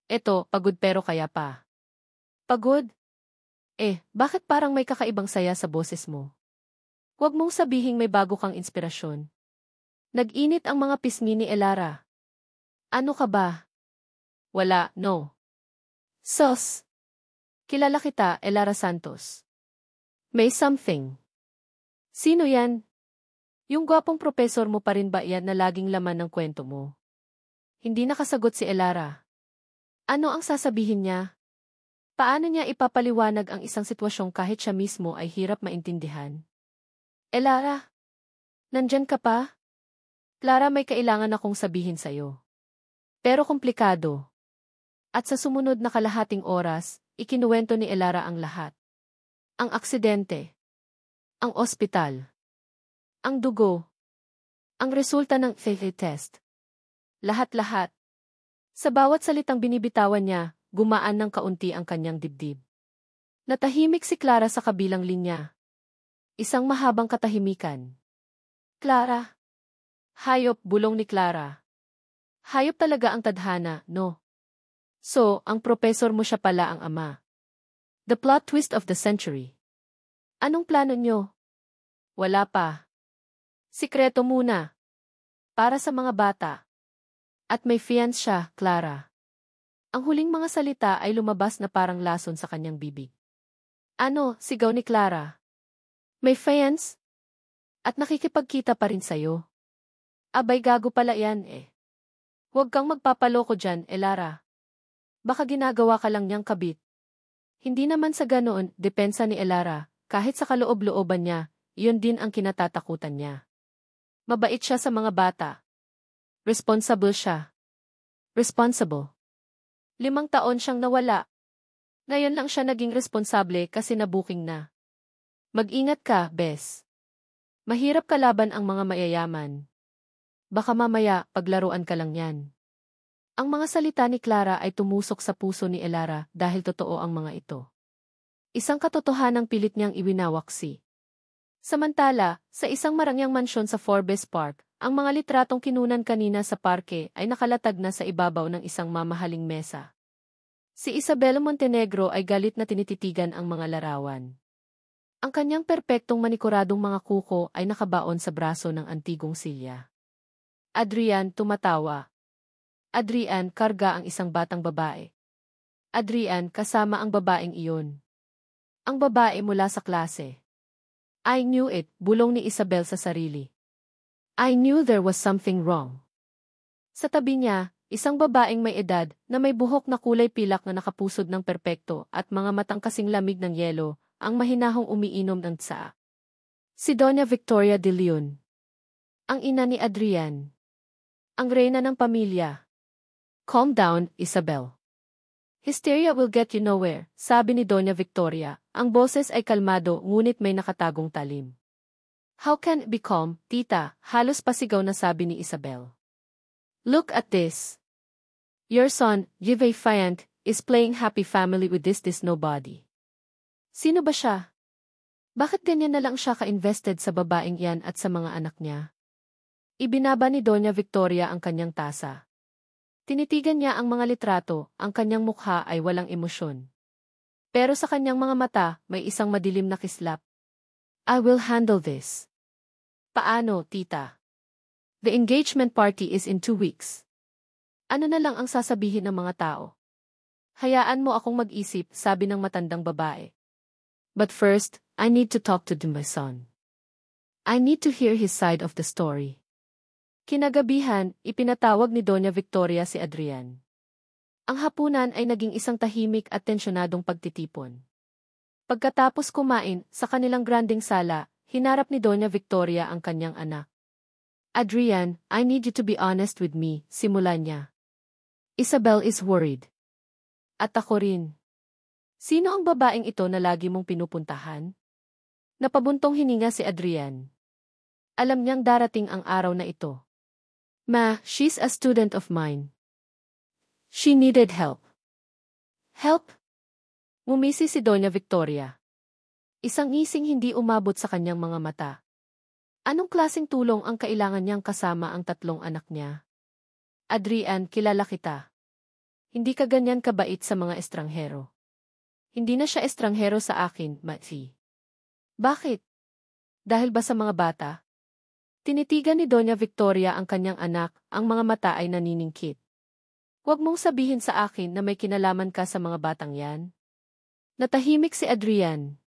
Eto, pagod pero kaya pa. Pagod? Bakit parang may kakaibang saya sa boses mo? Huwag mong sabihing may bago kang inspirasyon. Nag-init ang mga pisngi ni Elara. Ano ka ba? Wala, no. Sos. Kilala kita, Elara Santos. May something. Sino yan? Yung gwapong propesor mo pa rin ba yan na laging laman ng kwento mo? Hindi nakasagot si Elara. Ano ang sasabihin niya? Paano niya ipapaliwanag ang isang sitwasyong kahit siya mismo ay hirap maintindihan? Elara, nandyan ka pa? Clara, may kailangan akong sabihin sa'yo. Pero komplikado. At sa sumunod na kalahating oras, ikinuwento ni Elara ang lahat. Ang aksidente. Ang ospital. Ang dugo. Ang resulta ng FAA test. Lahat-lahat. Sa bawat salitang binibitawan niya, gumaan ng kaunti ang kanyang dibdib. Natahimik si Clara sa kabilang linya. Isang mahabang katahimikan. Clara. Hayop, bulong ni Clara. Hayop talaga ang tadhana, no? So, ang propesor mo siya pala ang ama. The plot twist of the century. Anong plano nyo? Wala pa. Sikreto muna. Para sa mga bata. At may fiance siya, Clara. Ang huling mga salita ay lumabas na parang lason sa kanyang bibig. Ano, sigaw ni Clara. May fiance? At nakikipagkita pa rin sa'yo. Abay gago pala yan Huwag kang magpapaloko dyan, Elara. Baka ginagawa ka lang niyang kabit. Hindi naman sa ganoon, depensa ni Elara, kahit sa kaloob-looban niya, iyon din ang kinatatakutan niya. Mabait siya sa mga bata. Responsible siya. Responsible. 5 taon siyang nawala. Ngayon lang siya naging responsable kasi nabuking na. Mag-ingat ka, Bes. Mahirap kalaban ang mga mayayaman. Baka mamaya, paglaruan ka lang yan. Ang mga salita ni Clara ay tumusok sa puso ni Elara dahil totoo ang mga ito. Isang katotohanang pilit niyang iwinawaksi. Samantala, sa isang marangyang mansyon sa Forbes Park, ang mga litratong kinunan kanina sa parke ay nakalatag na sa ibabaw ng isang mamahaling mesa. Si Isabel Montenegro ay galit na tinititigan ang mga larawan. Ang kanyang perpektong manikuradong mga kuko ay nakabaon sa braso ng antigong silya. Adrian, tumatawa. Adrian, karga ang isang batang babae. Adrian, kasama ang babaeng iyon. Ang babae mula sa klase. I knew it, bulong ni Isabel sa sarili. I knew there was something wrong. Sa tabi niya, Isang babaeng may edad na may buhok na kulay pilak na nakapusod ng perpekto at mga matang kasing lamig ng yelo, ang mahinahong umiinom ng tsaa. Si Doña Victoria de Leon. Ang ina ni Adrian. Ang reyna ng pamilya. Calm down, Isabel. Hysteria will get you nowhere, sabi ni Doña Victoria. Ang boses ay kalmado ngunit may nakatagong talim. How can it be calm, tita? Halos pasigaw na sabi ni Isabel. Look at this. Your son, Jive Fiant, is playing happy family with this nobody. Sino ba siya? Bakit ganyan na lang siya ka-invested sa babaeng yan at sa mga anak niya? Ibinaba ni Doña Victoria ang kanyang tasa. Tinitigan niya ang mga litrato, ang kanyang mukha ay walang emosyon. Pero sa kanyang mga mata, may isang madilim na kislap. I will handle this. Paano, tita? The engagement party is in 2 weeks. Ano na lang ang sasabihin ng mga tao? Hayaan mo akong mag-isip, sabi ng matandang babae. But first, I need to talk to my son. I need to hear his side of the story. Kinagabihan, ipinatawag ni Doña Victoria si Adrian. Ang hapunan ay naging isang tahimik at tensyonadong pagtitipon. Pagkatapos kumain, sa kanilang granding sala, hinarap ni Doña Victoria ang kanyang anak. Adrian, I need you to be honest with me, simula niya. Isabel is worried. At ako rin. Sino ang babaeng ito na lagi mong pinupuntahan? Napabuntong hininga si Adrian. Alam niyang darating ang araw na ito. Ma, she's a student of mine. She needed help. Help? Ngumisi si Doña Victoria. Isang ngising hindi umabot sa kanyang mga mata. Anong klaseng tulong ang kailangan niyang kasama ang 3 anak niya? Adrian, kilala kita. Hindi ka ganyan kabait sa mga estranghero. Hindi na siya estranghero sa akin, Matthew. Bakit? Dahil ba sa mga bata? Tinitigan ni Doña Victoria ang kanyang anak, ang mga mata ay naniningkit. Huwag mong sabihin sa akin na may kinalaman ka sa mga batang yan. Natahimik si Adrian.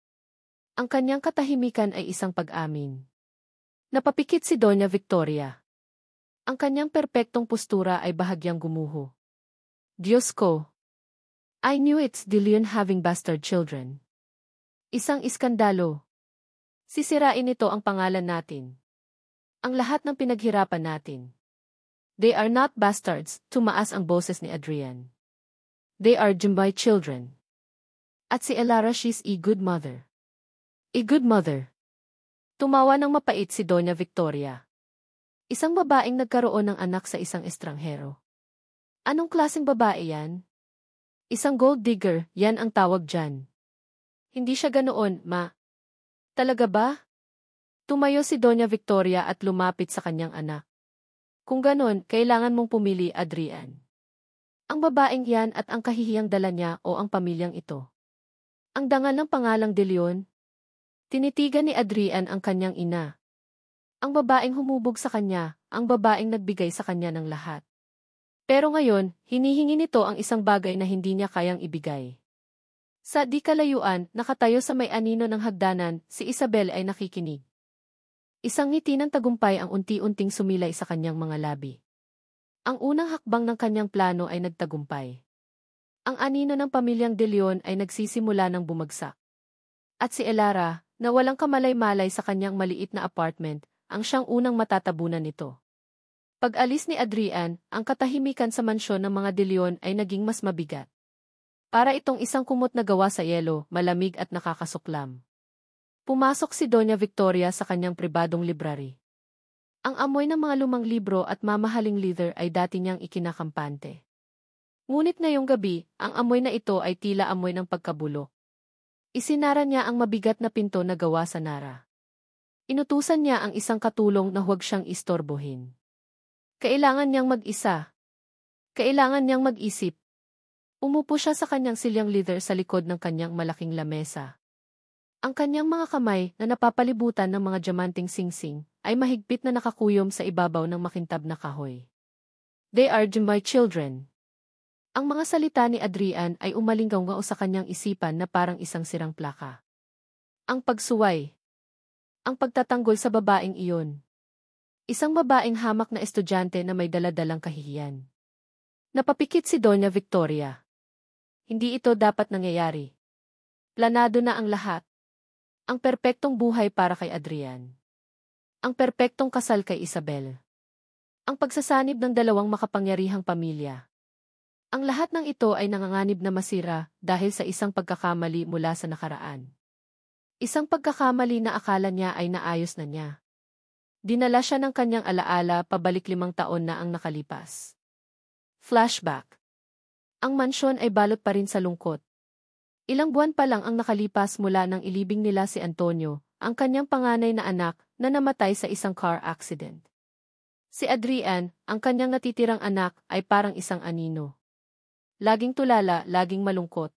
Ang kanyang katahimikan ay isang pag-amin. Napapikit si Doña Victoria. Ang kanyang perpektong postura ay bahagyang gumuho. Diyos ko! I knew it's De Leon having bastard children. Isang iskandalo. Sisirain nito ang pangalan natin. Ang lahat ng pinaghirapan natin. They are not bastards, tumaas ang boses ni Adrian. They are Jumbai children. At si Elara, she's a good mother. A good mother. Tumawa ng mapait si Doña Victoria. Isang babaeng nagkaroon ng anak sa isang estranghero. Anong klaseng babae yan? Isang gold digger, yan ang tawag dyan. Hindi siya ganoon, ma. Talaga ba? Tumayo si Doña Victoria at lumapit sa kanyang anak. Kung ganon, kailangan mong pumili, Adrian. Ang babaeng yan at ang kahihiyang dala niya o ang pamilyang ito. Ang dangal ng pangalang De Leon. Tinitigan ni Adrian ang kanyang ina. Ang babaeng humubog sa kanya, ang babaeng nagbigay sa kanya ng lahat. Pero ngayon, hinihingi nito ang isang bagay na hindi niya kayang ibigay. Sa di kalayuan, nakatayo sa may anino ng hagdanan, si Isabel ay nakikinig. Isang ngiti ng tagumpay ang unti-unting sumilay sa kanyang mga labi. Ang unang hakbang ng kanyang plano ay nagtagumpay. Ang anino ng pamilyang De Leon ay nagsisimula ng bumagsak. At si Elara, na walang kamalay-malay sa kanyang maliit na apartment, ang siyang unang matatabunan nito. Pag-alis ni Adrian, ang katahimikan sa mansyon ng mga De Leon ay naging mas mabigat. Para itong isang kumot na gawa sa yelo, malamig at nakakasuklam. Pumasok si Doña Victoria sa kanyang pribadong library. Ang amoy ng mga lumang libro at mamahaling leather ay dati niyang ikinakampante. Ngunit ngayong gabi, ang amoy na ito ay tila amoy ng pagkabulok. Isinara niya ang mabigat na pinto na gawa sa Nara. Inutusan niya ang isang katulong na huwag siyang istorbohin. Kailangan niyang mag-isa. Kailangan niyang mag-isip. Umupo siya sa kanyang silyang leather sa likod ng kanyang malaking lamesa. Ang kanyang mga kamay na napapalibutan ng mga diamanting singsing ay mahigpit na nakakuyom sa ibabaw ng makintab na kahoy. They are my children. Ang mga salita ni Adrian ay umalinggaw sa kanyang isipan na parang isang sirang plaka. Ang pagsuway. Ang pagtatanggol sa babaeng iyon. Isang babaeng hamak na estudyante na may daladalang kahihiyan. Napapikit si Doña Victoria. Hindi ito dapat nangyayari. Planado na ang lahat. Ang perpektong buhay para kay Adrian. Ang perpektong kasal kay Isabel. Ang pagsasanib ng dalawang makapangyarihang pamilya. Ang lahat ng ito ay nanganganib na masira dahil sa isang pagkakamali mula sa nakaraan. Isang pagkakamali na akala niya ay naayos na niya. Dinala siya ng kanyang alaala pabalik 5 taon na ang nakalipas. Flashback. Ang mansyon ay balot pa rin sa lungkot. Ilang buwan pa lang ang nakalipas mula nang ilibing nila si Antonio, ang kanyang panganay na anak, na namatay sa isang car accident. Si Adrian, ang kanyang natitirang anak, ay parang isang anino. Laging tulala, laging malungkot.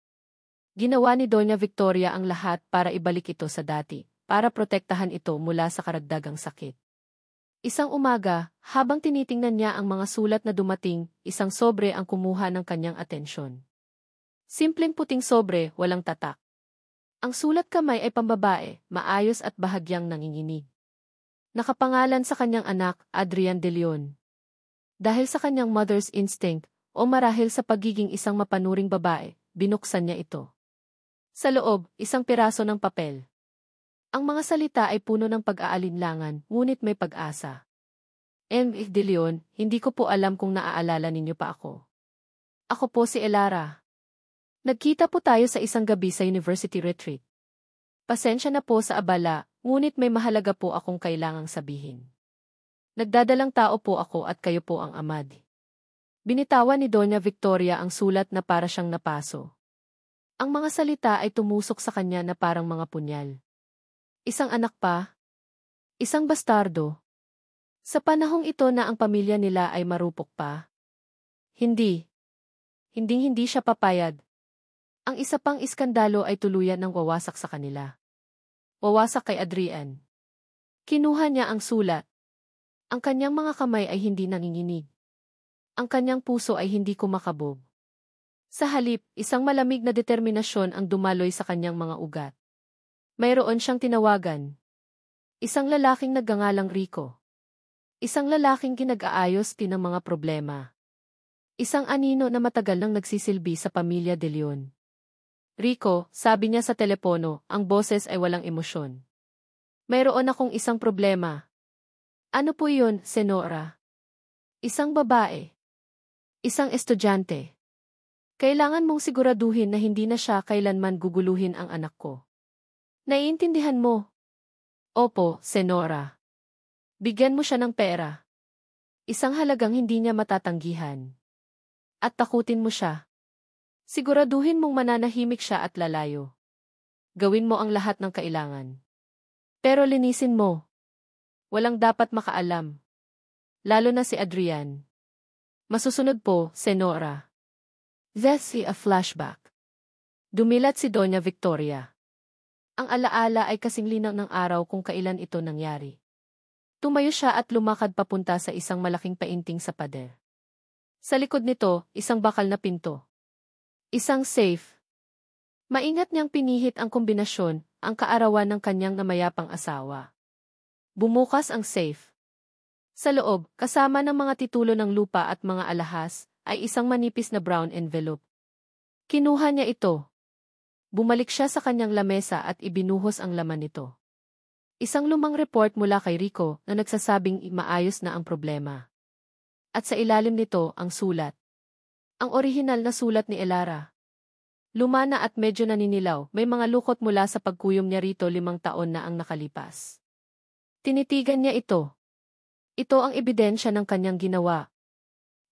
Ginawa ni Doña Victoria ang lahat para ibalik ito sa dati, para protektahan ito mula sa karagdagang sakit. Isang umaga, habang tinitingnan niya ang mga sulat na dumating, isang sobre ang kumuha ng kanyang atensyon. Simpleng puting sobre, walang tatak. Ang sulat kamay ay pambabae, maayos at bahagyang nanginginig. Nakapangalan sa kanyang anak, Adrian de Leon. Dahil sa kanyang mother's instinct, o marahil sa pagiging isang mapanuring babae, binuksan niya ito. Sa loob, isang piraso ng papel. Ang mga salita ay puno ng pag-aalinlangan, ngunit may pag-asa. De Leon, hindi ko po alam kung naaalala ninyo pa ako. Ako po si Elara. Nagkita po tayo sa isang gabi sa university retreat. Pasensya na po sa abala, ngunit may mahalaga po akong kailangang sabihin. Nagdadalang tao po ako at kayo po ang amad. Binitawan ni Doña Victoria ang sulat na para siyang napaso. Ang mga salita ay tumusok sa kanya na parang mga punyal. Isang anak pa? Isang bastardo? Sa panahong ito na ang pamilya nila ay marupok pa? Hindi. Hinding-hindi siya papayad. Ang isa pang iskandalo ay tuluyan ng wawasak sa kanila. Wawasak kay Adrian. Kinuha niya ang sulat. Ang kanyang mga kamay ay hindi nanginginig. Ang kanyang puso ay hindi kumakabog. Sa halip, isang malamig na determinasyon ang dumaloy sa kanyang mga ugat. Mayroon siyang tinawagan. Isang lalaking nagngangalang Rico. Isang lalaking ginag-aayos din ng mga problema. Isang anino na matagal nang nagsisilbi sa pamilya de Leon. Rico, sabi niya sa telepono, ang boses ay walang emosyon. Mayroon akong isang problema. Ano po yun, Senora? Isang babae. Isang estudyante. Kailangan mong siguraduhin na hindi na siya kailanman guguluhin ang anak ko. Naiintindihan mo? Opo, Senora. Bigyan mo siya ng pera. Isang halagang hindi niya matatanggihan. At takutin mo siya. Siguraduhin mong mananahimik siya at lalayo. Gawin mo ang lahat ng kailangan. Pero linisin mo. Walang dapat makaalam. Lalo na si Adrian. Masusunod po, Senora. That's a flashback. Dumilat si Doña Victoria. Ang alaala ay kasing linaw ng araw kung kailan ito nangyari. Tumayo siya at lumakad papunta sa isang malaking painting sa pader. Sa likod nito, isang bakal na pinto. Isang safe. Maingat niyang pinihit ang kombinasyon, ang kaarawan ng kanyang namayapang asawa. Bumukas ang safe. Sa loob, kasama ng mga titulo ng lupa at mga alahas, ay isang manipis na brown envelope. Kinuha niya ito. Bumalik siya sa kanyang lamesa at ibinuhos ang laman nito. Isang lumang report mula kay Rico na nagsasabing maayos na ang problema. At sa ilalim nito ang sulat. Ang orihinal na sulat ni Elara. Luma na at medyo naninilaw, may mga lukot mula sa pagkuyom niya rito 5 taon na ang nakalipas. Tinitigan niya ito. Ito ang ebidensya ng kanyang ginawa.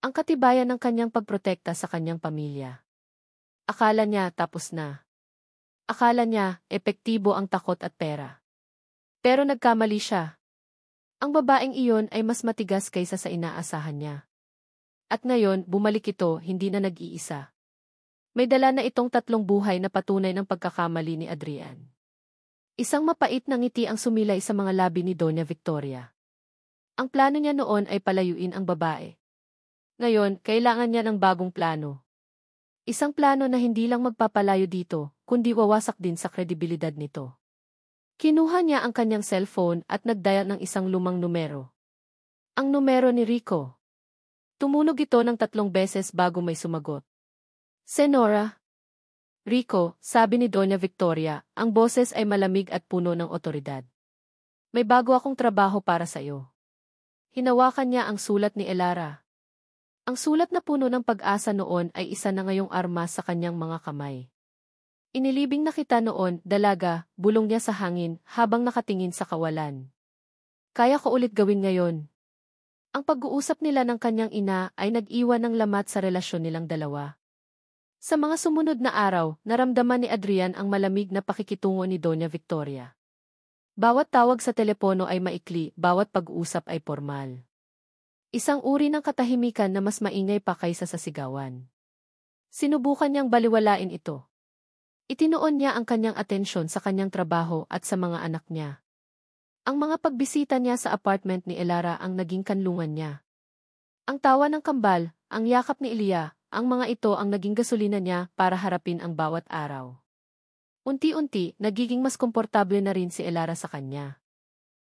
Ang katibayan ng kanyang pagprotekta sa kanyang pamilya. Akala niya tapos na. Akala niya epektibo ang takot at pera. Pero nagkamali siya. Ang babaeng iyon ay mas matigas kaysa sa inaasahan niya. At ngayon, bumalik ito, hindi na nag-iisa. May dala na itong 3 buhay na patunay ng pagkakamali ni Adrian. Isang mapait na ngiti ang sumilay sa mga labi ni Doña Victoria. Ang plano niya noon ay palayuin ang babae. Ngayon, kailangan niya ng bagong plano. Isang plano na hindi lang magpapalayo dito, kundi wawasak din sa kredibilidad nito. Kinuha niya ang kanyang cellphone at nagdial ng isang lumang numero. Ang numero ni Rico. Tumunog ito ng 3 beses bago may sumagot. Senora. Rico, sabi ni Doña Victoria, ang boses ay malamig at puno ng otoridad. May bago akong trabaho para sa iyo. Hinawakan niya ang sulat ni Elara. Ang sulat na puno ng pag-asa noon ay isa na ngayong armas sa kanyang mga kamay. Inilibing na kita noon, dalaga, bulong niya sa hangin habang nakatingin sa kawalan. Kaya ko ulit gawin ngayon. Ang pag-uusap nila ng kanyang ina ay nag-iwan ng lamat sa relasyon nilang dalawa. Sa mga sumunod na araw, naramdaman ni Adrian ang malamig na pakikitungo ni Doña Victoria. Bawat tawag sa telepono ay maikli, bawat pag-uusap ay formal. Isang uri ng katahimikan na mas maingay pa kaysa sa sigawan. Sinubukan niyang baliwalain ito. Itinoon niya ang kanyang atensyon sa kanyang trabaho at sa mga anak niya. Ang mga pagbisita niya sa apartment ni Elara ang naging kanlungan niya. Ang tawa ng kambal, ang yakap ni Elia, ang mga ito ang naging gasolina niya para harapin ang bawat araw. Unti-unti, nagiging mas komportable na rin si Elara sa kanya.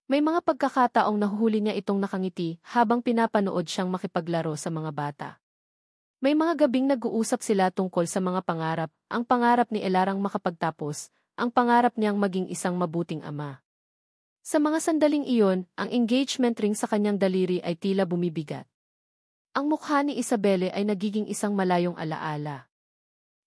May mga pagkakataong nahuhuli niya itong nakangiti habang pinapanood siyang makipaglaro sa mga bata. May mga gabing nag-uusap sila tungkol sa mga pangarap, ang pangarap ni Elarang makapagtapos, ang pangarap niyang maging isang mabuting ama. Sa mga sandaling iyon, ang engagement ring sa kanyang daliri ay tila bumibigat. Ang mukha ni Isabelle ay nagiging isang malayong alaala.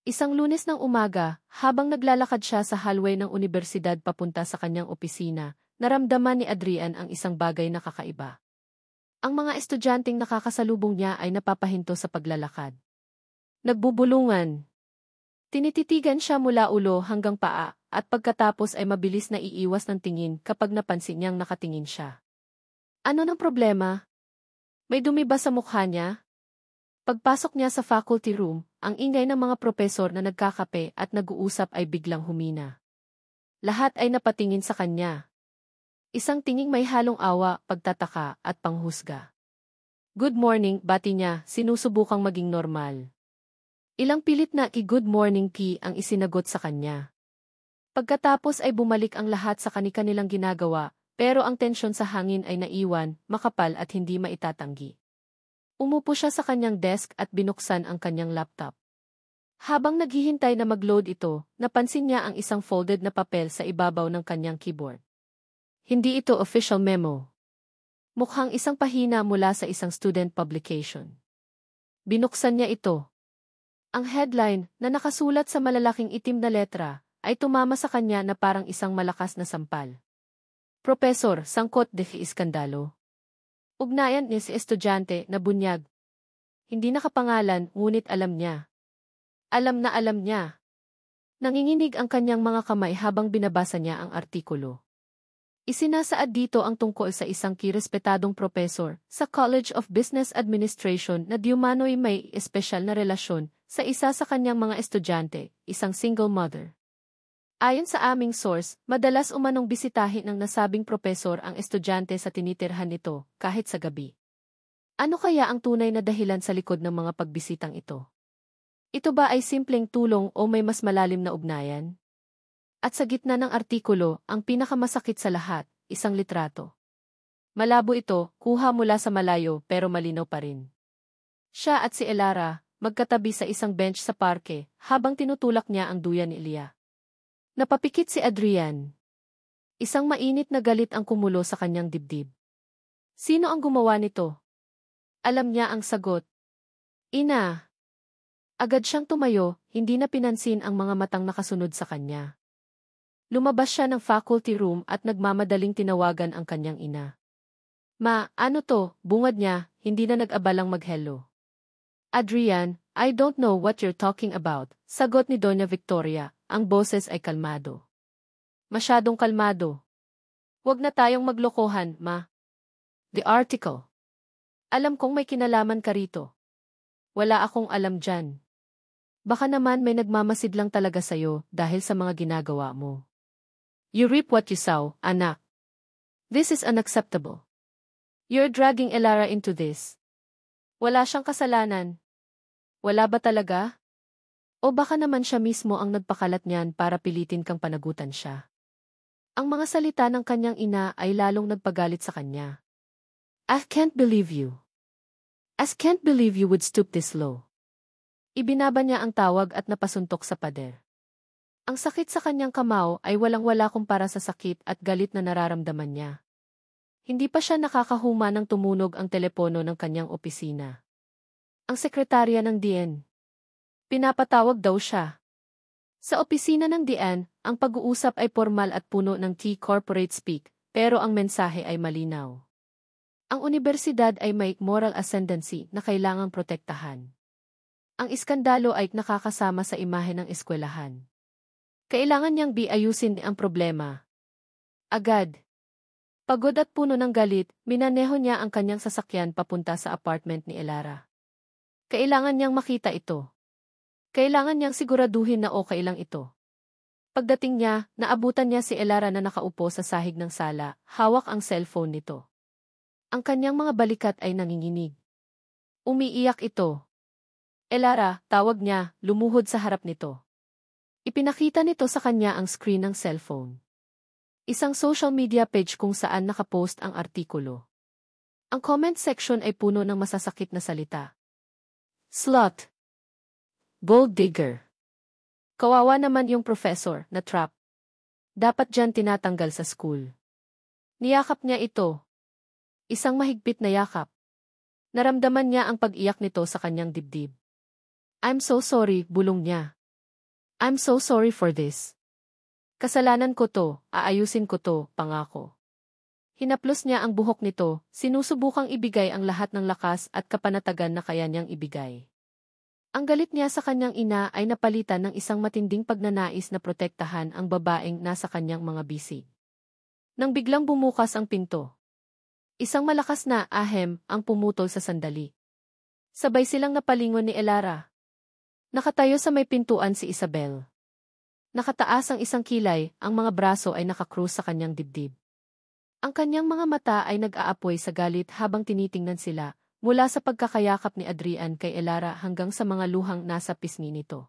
Isang Lunes ng umaga, habang naglalakad siya sa hallway ng unibersidad papunta sa kanyang opisina, naramdaman ni Adrian ang isang bagay na kakaiba. Ang mga estudyanteng nakakasalubong niya ay napapahinto sa paglalakad. Nagbubulungan. Tinititigan siya mula ulo hanggang paa, at pagkatapos ay mabilis na iiwas ng tingin kapag napansin niyang nakatingin siya. Ano ng problema? May dumi ba sa mukha niya? Pagpasok niya sa faculty room, ang ingay ng mga propesor na nagkakape at nag-uusap ay biglang humina. Lahat ay napatingin sa kanya. Isang tinging may halong awa, pagtataka, at panghusga. Good morning, bati niya, sinusubukang maging normal. Ilang pilit na i-good morning key ang isinagot sa kanya. Pagkatapos ay bumalik ang lahat sa kani-kanilang ginagawa, pero ang tensyon sa hangin ay naiwan, makapal at hindi maitatanggi. Umupo siya sa kanyang desk at binuksan ang kanyang laptop. Habang naghihintay na mag-load ito, napansin niya ang isang folded na papel sa ibabaw ng kanyang keyboard. Hindi ito official memo. Mukhang isang pahina mula sa isang student publication. Binuksan niya ito. Ang headline, na nakasulat sa malalaking itim na letra, ay tumama sa kanya na parang isang malakas na sampal. Profesor, sangkot de iskandalo. Ugnayan niya si estudyante na bunyag. Hindi nakapangalan, ngunit alam niya. Alam na alam niya. Nanginginig ang kanyang mga kamay habang binabasa niya ang artikulo. Isinasaad dito ang tungkol sa isang kirespetadong profesor sa College of Business Administration na diumano'y may espesyal na relasyon sa isa sa kanyang mga estudyante, isang single mother. Ayon sa aming source, madalas umanong bisitahin ng nasabing propesor ang estudyante sa tinitirhan nito, kahit sa gabi. Ano kaya ang tunay na dahilan sa likod ng mga pagbisitang ito? Ito ba ay simpleng tulong o may mas malalim na ugnayan? At sa gitna ng artikulo, ang pinakamasakit sa lahat, isang litrato. Malabo ito, kuha mula sa malayo pero malinaw pa rin. Siya at si Elara, magkatabi sa isang bench sa parke, habang tinutulak niya ang duyan ni Elia. Napapikit si Adrian. Isang mainit na galit ang kumulo sa kanyang dibdib. Sino ang gumawa nito? Alam niya ang sagot. Ina. Agad siyang tumayo, hindi na pinansin ang mga matang nakasunod sa kanya. Lumabas siya ng faculty room at nagmamadaling tinawagan ang kanyang ina. Ma, ano to? Bungad niya, hindi na nag-abalang mag-hello. Adrian, I don't know what you're talking about, sagot ni Doña Victoria. Ang boses ay kalmado. Masyadong kalmado. Huwag na tayong maglokohan, ma. The article. Alam kong may kinalaman ka rito. Wala akong alam dyan. Baka naman may nagmamasid lang talaga sa'yo dahil sa mga ginagawa mo. You reap what you sow, anak. This is unacceptable. You're dragging Elara into this. Wala siyang kasalanan. Wala ba talaga? O baka naman siya mismo ang nagpakalat niyan para pilitin kang panagutan siya. Ang mga salita ng kanyang ina ay lalong nagpagalit sa kanya. I can't believe you. As can't believe you would stoop this low. Ibinaba niya ang tawag at napasuntok sa pader. Ang sakit sa kanyang kamao ay walang-wala kumpara sa sakit at galit na nararamdaman niya. Hindi pa siya nakakahuma nang tumunog ang telepono ng kanyang opisina. Ang sekretarya ng DN. Pinapatawag daw siya. Sa opisina ng DN, ang pag-uusap ay formal at puno ng corporate speak, pero ang mensahe ay malinaw. Ang universidad ay may moral ascendancy na kailangang protektahan. Ang iskandalo ay nakakasama sa imahe ng eskwelahan. Kailangan niyang ayusin ang problema. Agad. Pagod at puno ng galit, minaneho niya ang kanyang sasakyan papunta sa apartment ni Elara. Kailangan niyang makita ito. Kailangan niyang siguraduhin na okay lang ito. Pagdating niya, naabutan niya si Elara na nakaupo sa sahig ng sala, hawak ang cellphone nito. Ang kanyang mga balikat ay nanginginig. Umiiyak ito. Elara, tawag niya, lumuhod sa harap nito. Ipinakita nito sa kanya ang screen ng cellphone. Isang social media page kung saan nakapost ang artikulo. Ang comment section ay puno ng masasakit na salita. Slut. Gold digger. Kawawa naman yung professor na trap. Dapat dyan tinatanggal sa school. Niyakap niya ito. Isang mahigpit na yakap. Naramdaman niya ang pag-iyak nito sa kanyang dibdib. I'm so sorry, bulong niya. I'm so sorry for this. Kasalanan ko to, aayusin ko to, pangako. Hinaplos niya ang buhok nito, sinusubukang ibigay ang lahat ng lakas at kapanatagan na kaya niyang ibigay. Ang galit niya sa kanyang ina ay napalitan ng isang matinding pagnanais na protektahan ang babaeng nasa kanyang mga bisig. Nang biglang bumukas ang pinto. Isang malakas na ahem ang pumutol sa sandali. Sabay silang napalingon ni Elara. Nakatayo sa may pintuan si Isabel. Nakataas ang isang kilay, ang mga braso ay nakakrus sa kanyang dibdib. Ang kanyang mga mata ay nag-aapoy sa galit habang tinitingnan sila, mula sa pagkakayakap ni Adrian kay Elara hanggang sa mga luhang nasa pisngi nito.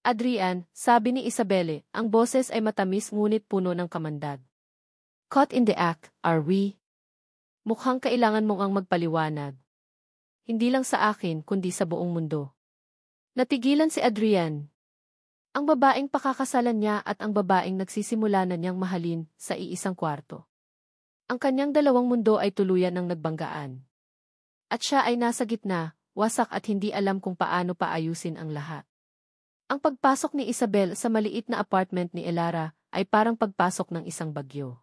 Adrian, sabi ni Isabelle, ang boses ay matamis ngunit puno ng kamandag. Caught in the act, are we? Mukhang kailangan mong ang magpaliwanag. Hindi lang sa akin kundi sa buong mundo. Natigilan si Adrian. Ang babaeng pakakasalan niya at ang babaeng nagsisimula na niyang mahalin sa iisang kwarto. Ang kanyang dalawang mundo ay tuluyan ng nagbanggaan. At siya ay nasa gitna, wasak at hindi alam kung paano paayusin ang lahat. Ang pagpasok ni Isabel sa maliit na apartment ni Elara ay parang pagpasok ng isang bagyo.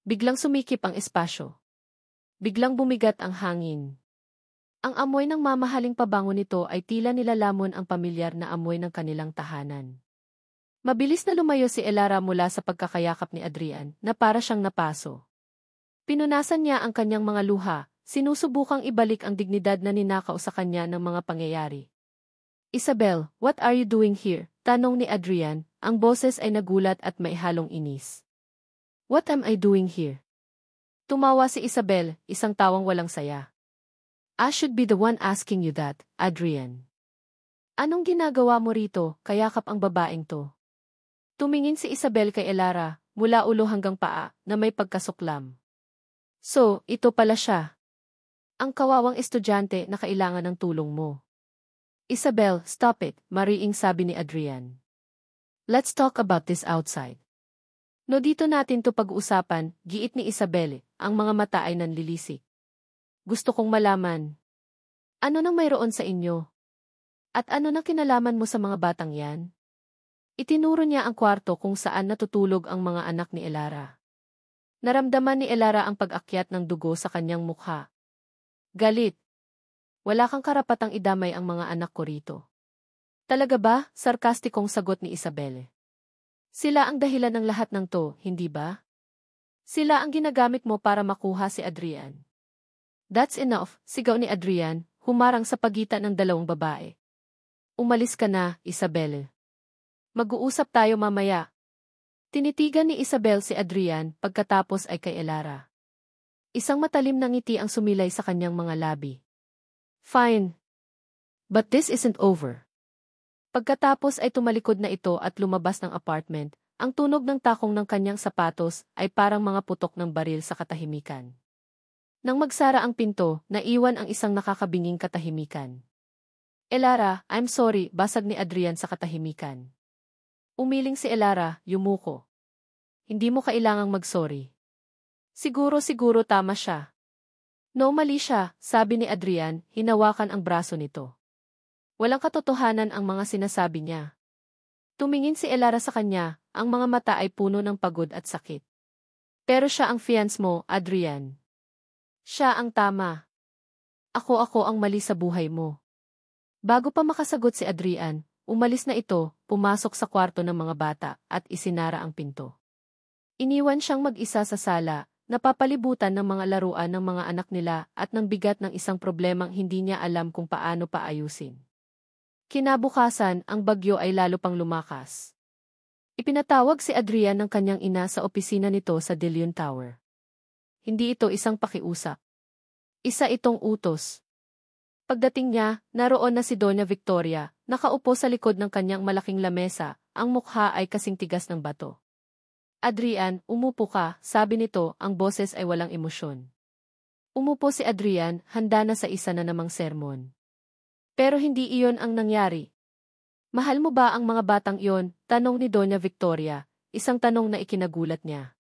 Biglang sumikip ang espasyo. Biglang bumigat ang hangin. Ang amoy ng mamahaling pabango nito ay tila nilalamon ang pamilyar na amoy ng kanilang tahanan. Mabilis na lumayo si Elara mula sa pagkakayakap ni Adrian na para siyang napaso. Pinunasan niya ang kanyang mga luha, sinusubukang ibalik ang dignidad na ninakaw sa kanya ng mga pangyayari. Isabel, what are you doing here? Tanong ni Adrian, ang boses ay nagulat at may halong inis. What am I doing here? Tumawa si Isabel, isang tawang walang saya. I should be the one asking you that, Adrian. Anong ginagawa mo rito, kayakap ang babaeng to? Tumingin si Isabel kay Elara, mula ulo hanggang paa, na may pagkasuklam. So, ito pala siya. Ang kawawang estudyante na kailangan ng tulong mo. Isabel, stop it, mariing sabi ni Adrian. Let's talk about this outside. No dito natin to pag-uusapan, giit ni Isabel, ang mga mata ay nanlilisik. Gusto kong malaman. Ano nang mayroon sa inyo? At ano nang kinalaman mo sa mga batang yan? Itinuro niya ang kwarto kung saan natutulog ang mga anak ni Elara. Naramdaman ni Elara ang pag-akyat ng dugo sa kanyang mukha. Galit. Wala kang karapatang idamay ang mga anak ko rito. Talaga ba? Sarkastikong sagot ni Isabel. Sila ang dahilan ng lahat ng to, hindi ba? Sila ang ginagamit mo para makuha si Adrian. That's enough, sigaw ni Adrian, humarang sa pagitan ng dalawang babae. Umalis ka na, Isabel. Mag-uusap tayo mamaya. Tinitigan ni Isabel si Adrian pagkatapos ay kay Elara. Isang matalim na ngiti ang sumilay sa kanyang mga labi. Fine. But this isn't over. Pagkatapos ay tumalikod na ito at lumabas ng apartment, ang tunog ng takong ng kanyang sapatos ay parang mga putok ng baril sa katahimikan. Nang magsara ang pinto, naiwan ang isang nakakabinging katahimikan. Elara, I'm sorry, basag ni Adrian sa katahimikan. Umiling si Elara, yumuko. Hindi mo kailangang mag-sorry. Siguro tama siya. No, mali siya, sabi ni Adrian, hinawakan ang braso nito. Walang katotohanan ang mga sinasabi niya. Tumingin si Elara sa kanya, ang mga mata ay puno ng pagod at sakit. Pero siya ang fiance mo, Adrian. Siya ang tama. Ako ang mali sa buhay mo. Bago pa makasagot si Adrian, umalis na ito, pumasok sa kwarto ng mga bata, at isinara ang pinto. Iniwan siyang mag-isa sa sala, napapalibutan ng mga laruan ng mga anak nila at ng bigat ng isang problemang hindi niya alam kung paano paayusin. Kinabukasan, ang bagyo ay lalo pang lumakas. Ipinatawag si Adrian ng kanyang ina sa opisina nito sa De Leon Tower. Hindi ito isang pakiusap. Isa itong utos. Pagdating niya, naroon na si Doña Victoria, nakaupo sa likod ng kanyang malaking lamesa, ang mukha ay kasing tigas ng bato. Adrian, umupo ka, sabi nito, ang boses ay walang emosyon. Umupo si Adrian, handa na sa isa na namang sermon. Pero hindi iyon ang nangyari. Mahal mo ba ang mga batang iyon? Tanong ni Doña Victoria, isang tanong na ikinagulat niya.